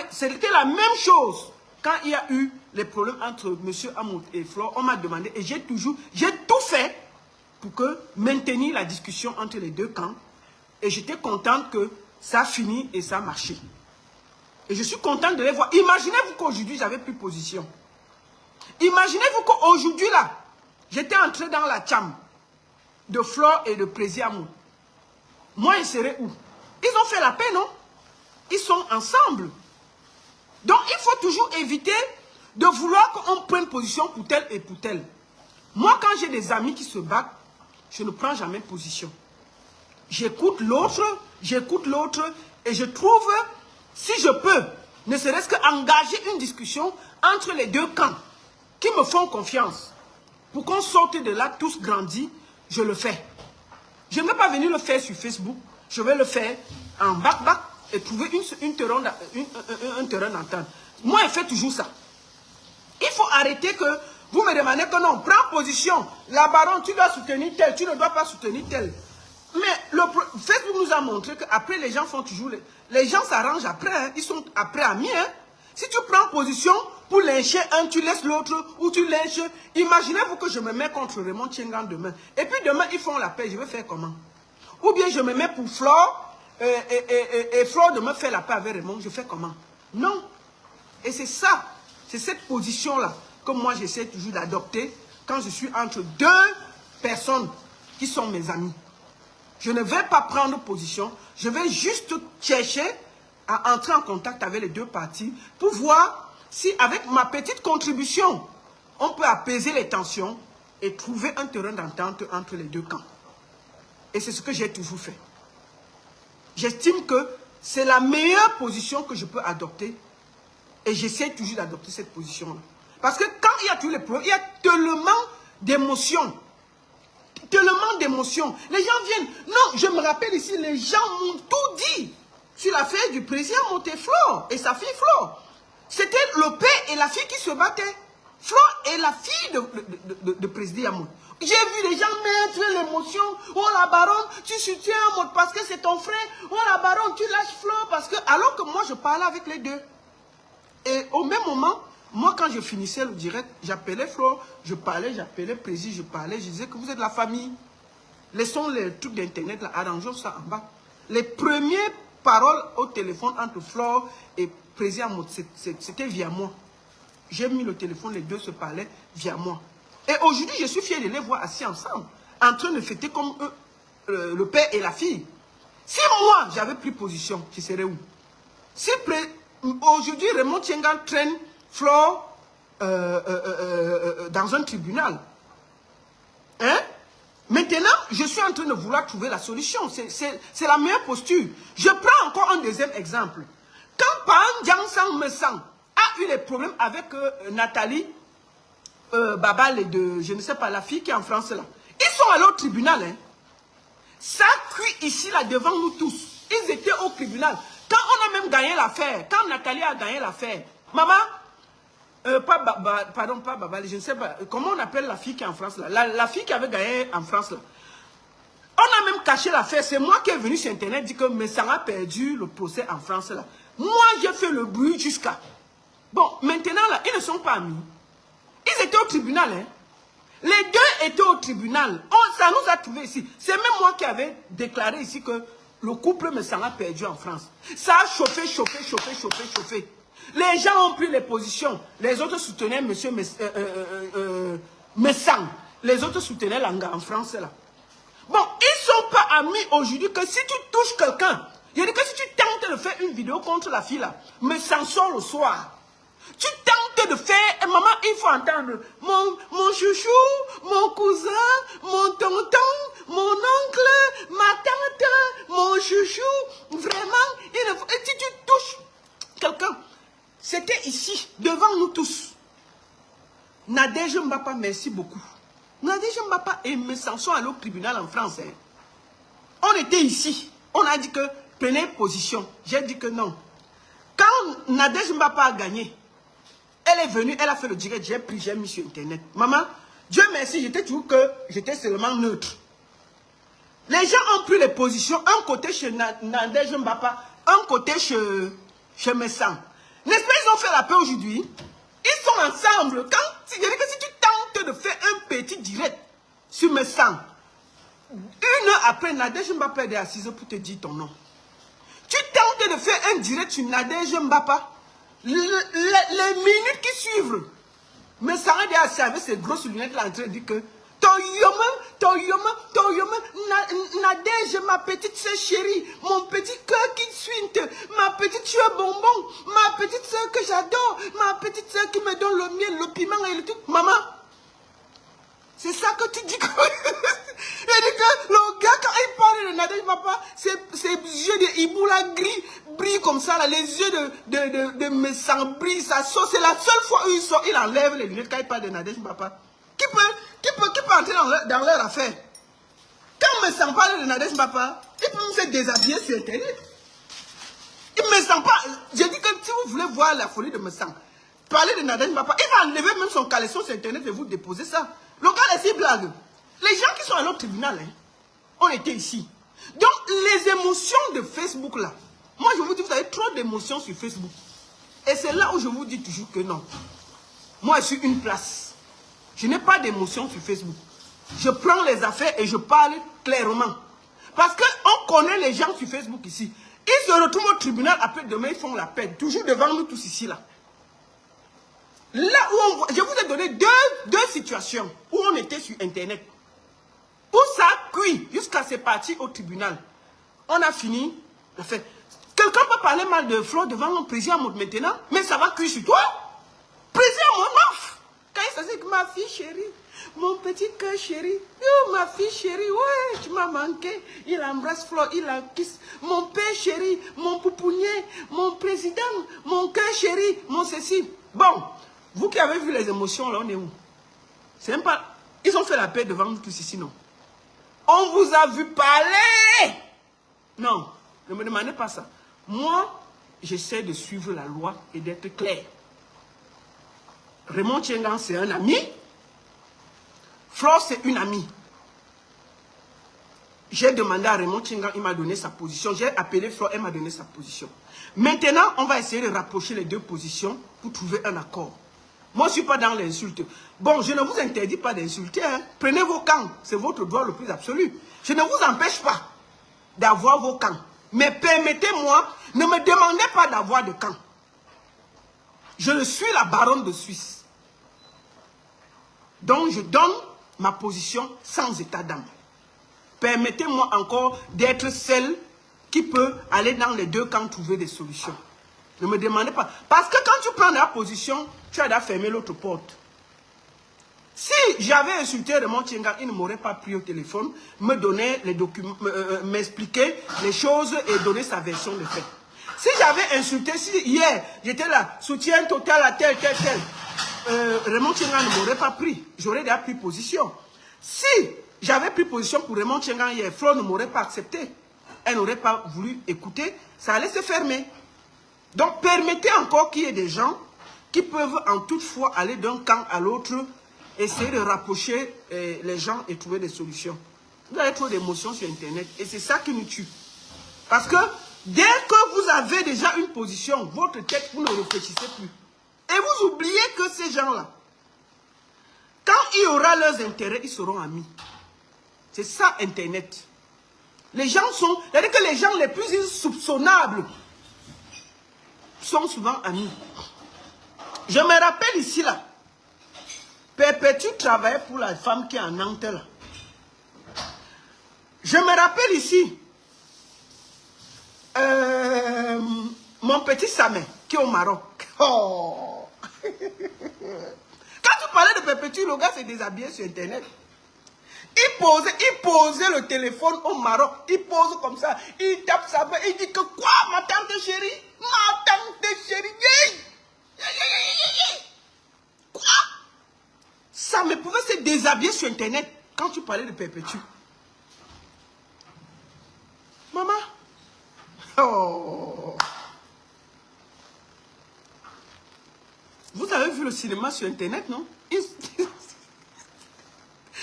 C'était la même chose quand il y a eu les problèmes entre M. Amout et Flore. On m'a demandé et j'ai tout fait pour maintenir la discussion entre les deux camps. Et j'étais contente que ça a fini et ça a marché. Et je suis contente de les voir. Imaginez-vous qu'aujourd'hui, j'avais plus position. Imaginez-vous qu'aujourd'hui, là, j'étais entré dans la chambre de Flore et de Président. Moi, ils seraient où? Ils ont fait la paix, non? Ils sont ensemble. Donc, il faut toujours éviter de vouloir qu'on prenne position pour tel et pour tel. Moi, quand j'ai des amis qui se battent, je ne prends jamais position. J'écoute l'autre et je trouve, si je peux, ne serait-ce qu'engager une discussion entre les deux camps qui me font confiance. Pour qu'on sorte de là tous grandis, je le fais. Je ne vais pas venir le faire sur Facebook, je vais le faire en bac et trouver un terrain d'entente. Moi, je fais toujours ça. Il faut arrêter que vous me demandez que non, prends position. La baronne, tu dois soutenir tel, tu ne dois pas soutenir tel. Mais Facebook nous a montré qu'après, les gens font toujours... Les gens s'arrangent après, hein. Ils sont après amis. Hein. Si tu prends position pour lyncher un, tu laisses l'autre, ou tu lynches... Imaginez-vous que je me mets contre Raymond Tchengang demain. Et puis demain, ils font la paix. Je vais faire comment? Ou bien je me mets pour Flore, et Flore demain fait la paix avec Raymond. Je fais comment? Non. Et c'est ça, c'est cette position-là que moi j'essaie toujours d'adopter quand je suis entre deux personnes qui sont mes amis. Je ne vais pas prendre position, je vais juste chercher à entrer en contact avec les deux parties pour voir si avec ma petite contribution, on peut apaiser les tensions et trouver un terrain d'entente entre les deux camps. Et c'est ce que j'ai toujours fait. J'estime que c'est la meilleure position que je peux adopter et j'essaie toujours d'adopter cette position-là. Parce que quand il y a tous les problèmes, il y a tellement d'émotions. Tellement d'émotions. Les gens viennent. Non, je me rappelle ici, les gens m'ont tout dit. sur l'affaire du président Monteflore et sa fille Flore. C'était le père et la fille qui se battaient. Flore est la fille de président Yamout. J'ai vu les gens mettre l'émotion. Oh la baronne, tu soutiens Yamout parce que c'est ton frère. Oh la baronne, tu lâches Flore parce que... Alors que moi, je parlais avec les deux. Et au même moment, moi, quand je finissais le direct, j'appelais Flore, je parlais, j'appelais président, je parlais, je disais que vous êtes la famille. Laissons les trucs d'internet là, arrangeons ça en bas. Les premières paroles au téléphone entre Flore et président Yamout, c'était via moi. J'ai mis le téléphone, les deux se parlaient via moi. Et aujourd'hui, je suis fier de les voir assis ensemble, en train de fêter comme eux, le père et la fille. Si moi, j'avais pris position, je serais où? Si aujourd'hui, Raymond Tiengal traîne Flore dans un tribunal. Hein? Maintenant, je suis en train de vouloir trouver la solution. C'est la meilleure posture. Je prends encore un deuxième exemple. Quand Pan Jiangsang Mesang a eu des problèmes avec Nathalie Babal et de, je ne sais pas, la fille qui est en France là. Ils sont allés au tribunal. Hein. Ça cuit ici là devant nous tous. Ils étaient au tribunal. Quand on a même gagné l'affaire, quand Nathalie a gagné l'affaire, maman, pardon, pas Babal, je ne sais pas, comment on appelle la fille qui est en France là, la fille qui avait gagné en France là. On a même caché l'affaire. C'est moi qui est venu sur internet dire que Mesang a perdu le procès en France là. Moi j'ai fait le bruit jusqu'à... Bon, maintenant là, ils ne sont pas amis. Ils étaient au tribunal. Hein. Les deux étaient au tribunal. Ça nous a trouvé ici. C'est même moi qui avais déclaré ici que le couple Mesang a perdu en France. Ça a chauffé, chauffé, chauffé, chauffé, chauffé. Les gens ont pris les positions. Les autres soutenaient M. Mesang. Les autres soutenaient Langa en France là. Bon, ils ne sont pas amis aujourd'hui que si tu touches quelqu'un, il dit que si tu tentes de faire une vidéo contre la fille là, Mesang sort le soir. Tu tentes de faire, et maman, il faut entendre, mon chouchou, mon cousin, mon tonton, mon oncle, ma tante, mon chouchou, vraiment, et si tu touches quelqu'un, c'était ici, devant nous tous. Nadège Mbapa, merci beaucoup. Nadège Mbapa et Mesang sont allés au tribunal en France. Hein. On était ici, on a dit que prenez position. J'ai dit que non. Quand Nadège Mbapa a gagné, elle est venue, elle a fait le direct, j'ai mis sur internet. Maman, Dieu merci, j'étais toujours que j'étais seulement neutre. Les gens ont pris les positions, un côté chez Nadège Mbapa, un côté chez Mesang. N'est-ce pas, ils ont fait la paix aujourd'hui? Ils sont ensemble. Quand, je dis que si tu tentes de faire un petit direct sur Mesang, une heure après, Nadège Mbapa est assise pour te dire ton nom. Tu tentes de faire un direct sur Nadège Mbapa, les minutes qui suivent, mais ça a déjà avec ses grosses lunettes là en train de dire que Nadège, ma petite soeur chérie, mon petit cœur qui suinte, ma petite soeur bonbon, ma petite soeur que j'adore, ma petite soeur qui me donne le miel, le piment et le tout. Maman, c'est ça que tu dis que... Il dit que le gars, quand il parle de Nadège Mbapa, ses yeux de Iboula gris brillent comme ça, là, les yeux de Mesang brillent, ça sort. C'est la seule fois où il enlève les lunettes quand il parle de Nadège Mbapa. Qui peut entrer dans leur affaire? Quand Mesang parle de Nadège Mbapa, il peut me faire déshabiller sur internet. Il ne me sent pas. J'ai dit que si vous voulez voir la folie de Mesang, parler de Nadège Mbapa, il va enlever même son caleçon sur internet et vous déposer ça. Le gars, laissez blague. Les gens qui sont à notre tribunal, hein, on était ici. Donc, les émotions de Facebook, là, moi, je vous dis, vous avez trop d'émotions sur Facebook. Et c'est là où je vous dis toujours que non. Moi, je suis une place. Je n'ai pas d'émotions sur Facebook. Je prends les affaires et je parle clairement. Parce qu'on connaît les gens sur Facebook ici. Ils se retrouvent au tribunal, après demain, ils font la peine. Toujours devant nous tous ici, là. Là où je vous ai donné deux situations où on était sur Internet. Où ça cuit jusqu'à c'est parti au tribunal. On a fini l'affaire. Quelqu'un peut parler mal de Flore devant mon président maintenant, mais ça va cuire sur toi. Président Monof. Quand il s'agit de ma fille chérie, mon petit cœur chéri, oh, ma fille chérie, ouais, tu m'as manqué. Il embrasse Flore, il la kiss. Mon père chéri, mon poupounier, mon président, mon cœur chéri, mon ceci. Bon, vous qui avez vu les émotions, là, on est où? C'est même pas... Ils ont fait la paix devant nous tous ici, non? On vous a vu parler. Non, ne me demandez pas ça. Moi, j'essaie de suivre la loi et d'être clair. Raymond Tchengan, c'est un ami. Flore, c'est une amie. J'ai demandé à Raymond Tchengan, il m'a donné sa position. J'ai appelé Flore, elle m'a donné sa position. Maintenant, on va essayer de rapprocher les deux positions pour trouver un accord. Moi, je ne suis pas dans l'insulte. Bon, je ne vous interdis pas d'insulter. Hein. Prenez vos camps. C'est votre droit le plus absolu. Je ne vous empêche pas d'avoir vos camps. Mais permettez-moi, ne me demandez pas d'avoir de camp. Je suis la baronne de Suisse. Donc, je donne ma position sans état d'âme. Permettez-moi encore d'être celle qui peut aller dans les deux camps trouver des solutions. Ne me demandez pas. Parce que quand tu prends la position, tu as déjà fermé l'autre porte. Si j'avais insulté Raymond Tchengan, il ne m'aurait pas pris au téléphone, me donner les documents, m'expliquer les choses et donner sa version de fait. Si j'avais insulté, si hier, j'étais là, soutien total à tel, Raymond Tchengan ne m'aurait pas pris. J'aurais déjà pris position. Si j'avais pris position pour Raymond Tchengan hier, Flore ne m'aurait pas accepté. Elle n'aurait pas voulu écouter, ça allait se fermer. Donc, permettez encore qu'il y ait des gens qui peuvent en toutefois aller d'un camp à l'autre, essayer de rapprocher les gens et trouver des solutions. Vous avez trop d'émotions sur Internet et c'est ça qui nous tue. Parce que dès que vous avez déjà une position, votre tête, vous ne réfléchissez plus. Et vous oubliez que ces gens-là, quand il y aura leurs intérêts, ils seront amis. C'est ça Internet. Les gens sont, c'est-à-dire que les gens les plus insoupçonnables sont souvent amis. Je me rappelle ici là, Perpétue travaillait pour la femme qui est en Nantes là. Je me rappelle ici, mon petit Samet qui est au Maroc. Oh. Quand tu parlais de Perpétue, le gars s'est déshabillé sur Internet. Il posait le téléphone au Maroc. Il pose comme ça. Il tape sa main. Il dit que quoi, ma tante chérie? Ma tante chérie. Quoi? Ça me pouvait se déshabiller sur Internet quand tu parlais de Perpétue. Maman. Oh. Vous avez vu le cinéma sur Internet, non?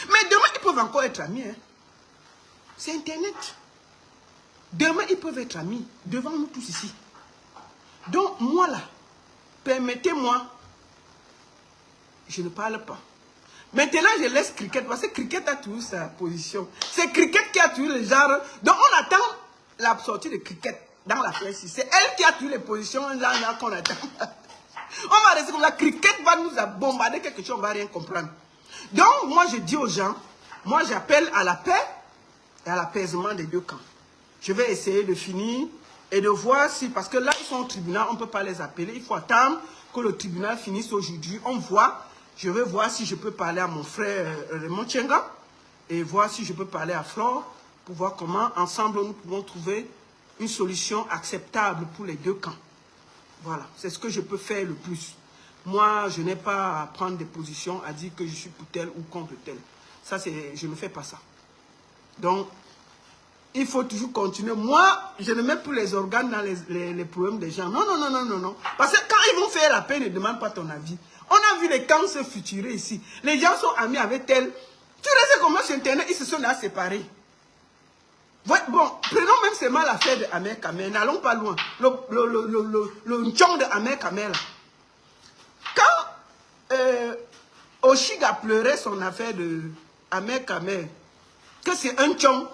Mais demain, ils peuvent encore être amis. Hein. C'est Internet. Demain, ils peuvent être amis. Devant nous tous ici. Donc, moi là, permettez-moi, je ne parle pas. Maintenant, je laisse Cricket, parce que Cricket a toujours sa position. C'est Cricket qui a toujours le genre. Donc, on attend la sortie de Cricket dans la presse. C'est elle qui a toujours les positions là qu'on attend. On va rester comme ça. Cricket va nous bombarder quelque chose, on ne va rien comprendre. Donc, moi, je dis aux gens, moi, j'appelle à la paix et à l'apaisement des deux camps. Je vais essayer de finir et de voir si, parce que là, ils sont au tribunal, on ne peut pas les appeler. Il faut attendre que le tribunal finisse aujourd'hui. On voit, je vais voir si je peux parler à mon frère Raymond Tchengan et voir si je peux parler à Flore pour voir comment, ensemble, nous pouvons trouver une solution acceptable pour les deux camps. Voilà, c'est ce que je peux faire le plus. Moi, je n'ai pas à prendre des positions, à dire que je suis pour tel ou contre tel. Ça, je ne fais pas ça. Donc, il faut toujours continuer. Moi, je ne mets plus les organes dans les problèmes des gens. Non, non, non, non, non, non. Parce que quand ils vont faire la paix, ne demande pas ton avis. On a vu les camps se futurer ici. Les gens sont amis avec tel. Tu restes comment sur Internet, ils se sont là séparés. Bon, prenons même seulement l'affaire de Ahmed Kamer. N'allons pas loin. Le tchon de Ahmed Kamer, là. Quand Oshiga pleurait son affaire de Ahmed Kamer, que c'est un tchon,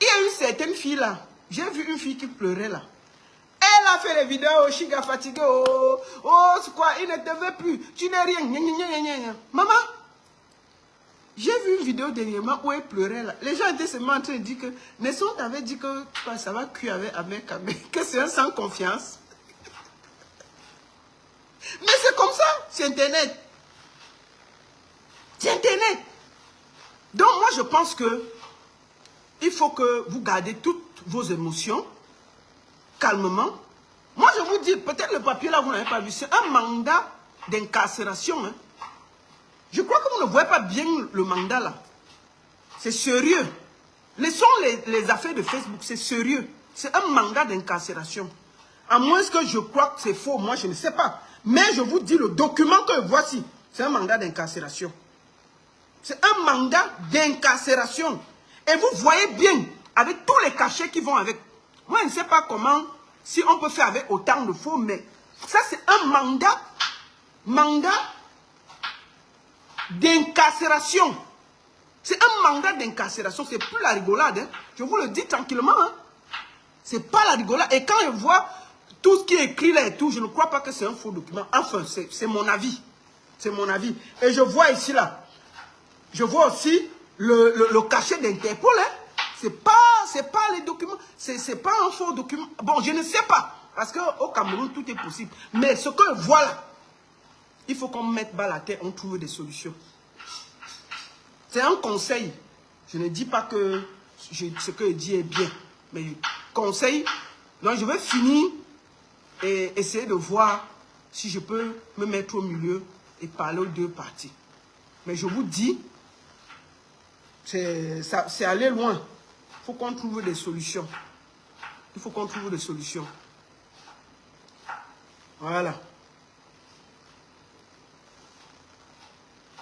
il y a une certaine fille là, j'ai vu une fille qui pleurait là. Elle a fait les vidéos, Oshiga fatigué, oh c'est quoi, il ne te veut plus, tu n'es rien, maman, j'ai vu une vidéo dernièrement où elle pleurait là. Les gens étaient seulement en train de dire que Nesson t'avait dit que ça va cuire avec Ahmed Kamer, que c'est un sans confiance. Mais c'est comme ça, c'est Internet. C'est Internet. Donc moi je pense que il faut que vous gardez toutes vos émotions calmement. Moi je vous dis, peut-être le papier là vous n'avez pas vu, c'est un mandat d'incarcération. Hein. Je crois que vous ne voyez pas bien le mandat là. C'est sérieux. Laissons les affaires de Facebook, c'est sérieux. C'est un mandat d'incarcération. À moins que je crois que c'est faux, moi je ne sais pas. Mais je vous dis, le document que voici, c'est un mandat d'incarcération. C'est un mandat d'incarcération. Et vous voyez bien, avec tous les cachets qui vont avec. Moi, je ne sais pas comment, si on peut faire avec autant de faux, mais ça, c'est un mandat d'incarcération. C'est un mandat d'incarcération. C'est plus la rigolade. Hein. Je vous le dis tranquillement. Hein. C'est pas la rigolade. Et quand je vois tout ce qui est écrit là et tout, je ne crois pas que c'est un faux document. Enfin, c'est mon avis. C'est mon avis. Et je vois ici là. Je vois aussi le cachet d'Interpol. Hein. C'est pas les documents. C'est pas un faux document. Bon, je ne sais pas. Parce qu'au Cameroun, tout est possible. Mais ce que voilà, il faut qu'on mette bas la terre, on trouve des solutions. C'est un conseil. Je ne dis pas que ce que je dis est bien. Mais conseil. Donc je vais finir et essayer de voir si je peux me mettre au milieu et parler aux deux parties. Mais je vous dis, c'est aller loin. Il faut qu'on trouve des solutions. Il faut qu'on trouve des solutions. Voilà.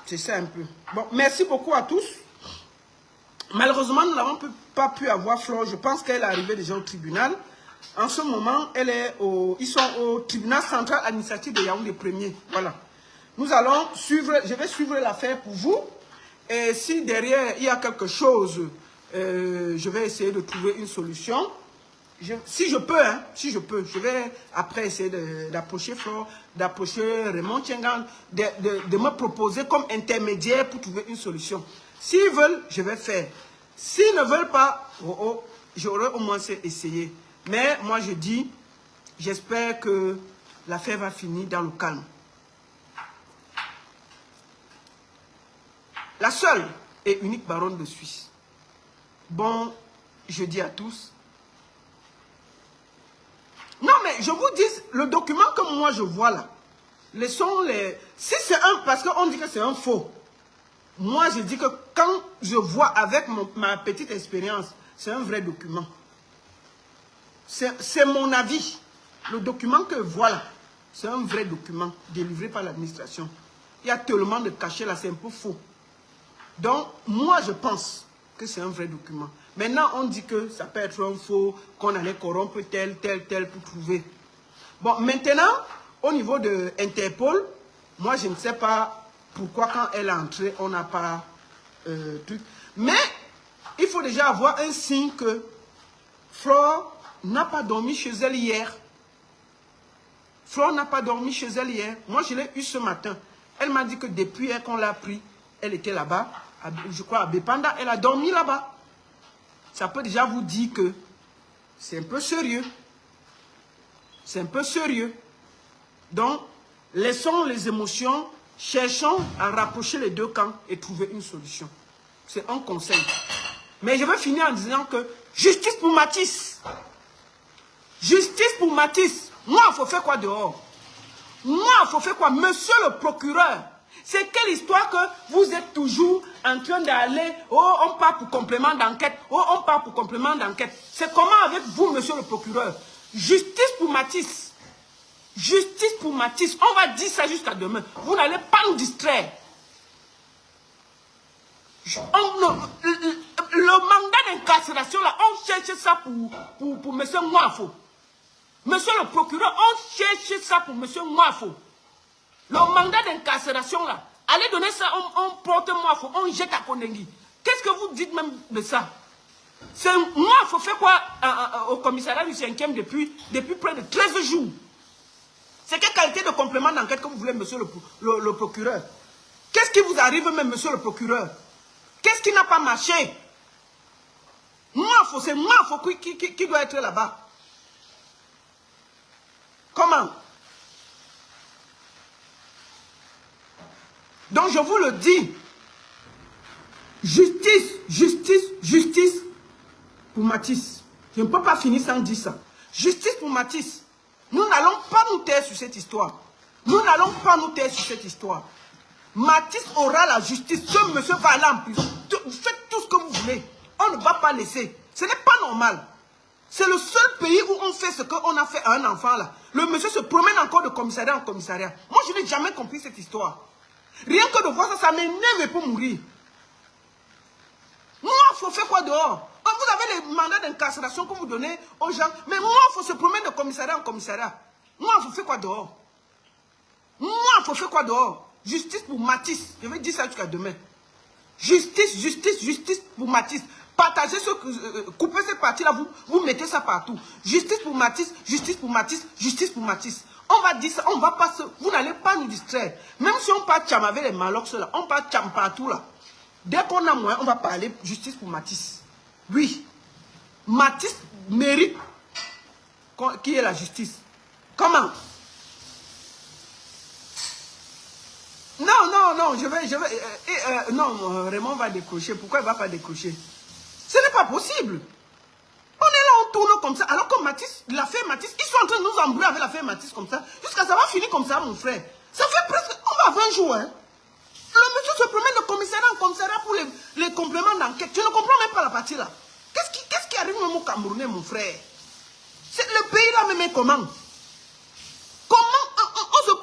C'est ça un peu. Bon, merci beaucoup à tous. Malheureusement, nous n'avons pas pu avoir Flore. Je pense qu'elle est arrivée déjà au tribunal. En ce moment, ils sont au tribunal central administratif de Yaoundé 1er. Voilà. Nous allons suivre, je vais suivre l'affaire pour vous. Et si derrière, il y a quelque chose, je vais essayer de trouver une solution. Si je peux, hein, si je peux, je vais après essayer d'approcher Flore, d'approcher Raymond Tchengan, de me proposer comme intermédiaire pour trouver une solution. S'ils veulent, je vais faire. S'ils ne veulent pas, j'aurai au moins essayé. Mais moi je dis, j'espère que l'affaire va finir dans le calme. La seule et unique baronne de Suisse. Bon, je dis à tous. Non, mais je vous dis, le document que moi je vois là, si c'est un, parce qu'on dit que c'est un faux, moi je dis que quand je vois avec ma petite expérience, c'est un vrai document. C'est mon avis. Le document que voilà, c'est un vrai document délivré par l'administration. Il y a tellement de cachets là, c'est un peu faux. Donc, moi je pense que c'est un vrai document. Maintenant, on dit que ça peut être un faux, qu'on allait corrompre tel pour trouver. Bon, maintenant, au niveau de Interpol, moi, je ne sais pas pourquoi quand elle est entrée, on n'a pas truc. Mais, il faut déjà avoir un signe que Flore n'a pas dormi chez elle hier. Flore n'a pas dormi chez elle hier. Moi, je l'ai eu ce matin. Elle m'a dit que depuis qu'on l'a pris, elle était là-bas, je crois à Bépanda, elle a dormi là-bas. Ça peut déjà vous dire que c'est un peu sérieux. C'est un peu sérieux. Donc, laissons les émotions, cherchons à rapprocher les deux camps et trouver une solution. C'est un conseil. Mais je vais finir en disant que justice pour Mathis. Justice pour Mathis. Moi, il faut faire quoi dehors? Moi, il faut faire quoi? Monsieur le procureur, c'est quelle histoire que vous êtes toujours en train d'aller, oh, on part pour complément d'enquête, oh, on part pour complément d'enquête. C'est comment avec vous, monsieur le procureur? Justice pour Mathis. Justice pour Mathis. On va dire ça jusqu'à demain. Vous n'allez pas nous distraire. Le mandat d'incarcération, là, on cherche ça pour monsieur Mwafo. Monsieur le procureur, on cherche ça pour monsieur Mwafo. Le mandat d'incarcération, là, allez donner ça, on porte Mwafo, on jette à Kondengi. Qu'est-ce que vous dites même de ça? C'est Mwafo fait quoi au commissariat du 5e depuis près de 13 jours? C'est quelle qualité de complément d'enquête que vous voulez, monsieur le procureur? Qu'est-ce qui vous arrive même, monsieur le procureur? Qu'est-ce qui n'a pas marché? Mwafo, c'est Mwafo qui doit être là-bas. Comment? Donc je vous le dis, justice, justice, justice pour Mathis. Je ne peux pas finir sans dire ça. Justice pour Mathis. Nous n'allons pas nous taire sur cette histoire. Nous n'allons pas nous taire sur cette histoire. Mathis aura la justice. Ce monsieur va aller en prison. Faites tout ce que vous voulez. On ne va pas laisser. Ce n'est pas normal. C'est le seul pays où on fait ce qu'on a fait à un enfant là. Le monsieur se promène encore de commissariat en commissariat. Moi, je n'ai jamais compris cette histoire. Rien que de voir ça, ça m'énerve pour mourir. Moi, il faut faire quoi dehors? Vous avez les mandats d'incarcération que vous donnez aux gens. Mais moi, il faut se promener de commissariat en commissariat. Moi, il faut faire quoi dehors? Moi, il faut faire quoi dehors? Justice pour Matisse. Je vais dire ça jusqu'à demain. Justice, justice, justice pour Matisse. Partagez coupez cette partie-là, vous mettez ça partout. Justice pour Matisse, justice pour Matisse, justice pour Matisse. On va dire ça, on va pas vous n'allez pas nous distraire. Même si on part cham avec les malox là, on part cham partout là. Dès qu'on a moyen, on va parler justice pour Matisse. Oui. Matisse mérite qui est la justice. Comment? Non, je vais, non, Raymond va décrocher. Pourquoi il ne va pas décrocher? Ce n'est pas possible. On est là, on tourne comme ça. Alors que Matisse, l'affaire Matisse, ils sont en train de nous embrouiller avec l'affaire Matisse comme ça. Jusqu'à ça va finir comme ça, mon frère. Ça fait presque, on va 20 jours, hein. Le monsieur se promène de commissariat en commissariat pour les compléments d'enquête. Tu ne comprends même pas la partie là. Qu'est-ce qui arrive même au Camerounais, mon frère? Le pays là même est comment? Comment on se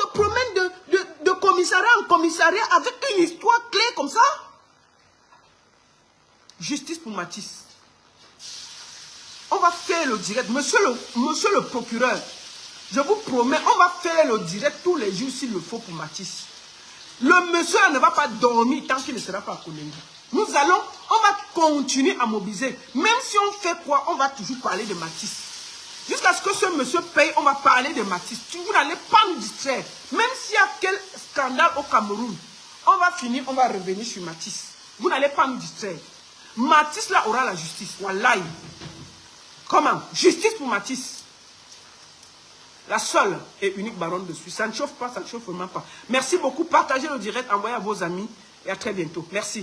promène de commissariat en commissariat avec une histoire clé comme ça? Justice pour Matisse. On va faire le direct. Monsieur le procureur, je vous promets, on va faire le direct tous les jours s'il le faut pour Matisse. Le monsieur ne va pas dormir tant qu'il ne sera pas à Kondenga. On va continuer à mobiliser. Même si on fait quoi, on va toujours parler de Matisse. Jusqu'à ce que ce monsieur paye, on va parler de Matisse. Vous n'allez pas nous distraire. Même s'il y a quel scandale au Cameroun, on va finir, on va revenir sur Matisse. Vous n'allez pas nous distraire. Matisse là aura la justice. Wallahi. Comment? Justice pour Matisse. La seule et unique baronne de Suisse. Ça ne chauffe pas, ça ne chauffe vraiment pas. Merci beaucoup. Partagez le direct, envoyez à vos amis et à très bientôt. Merci.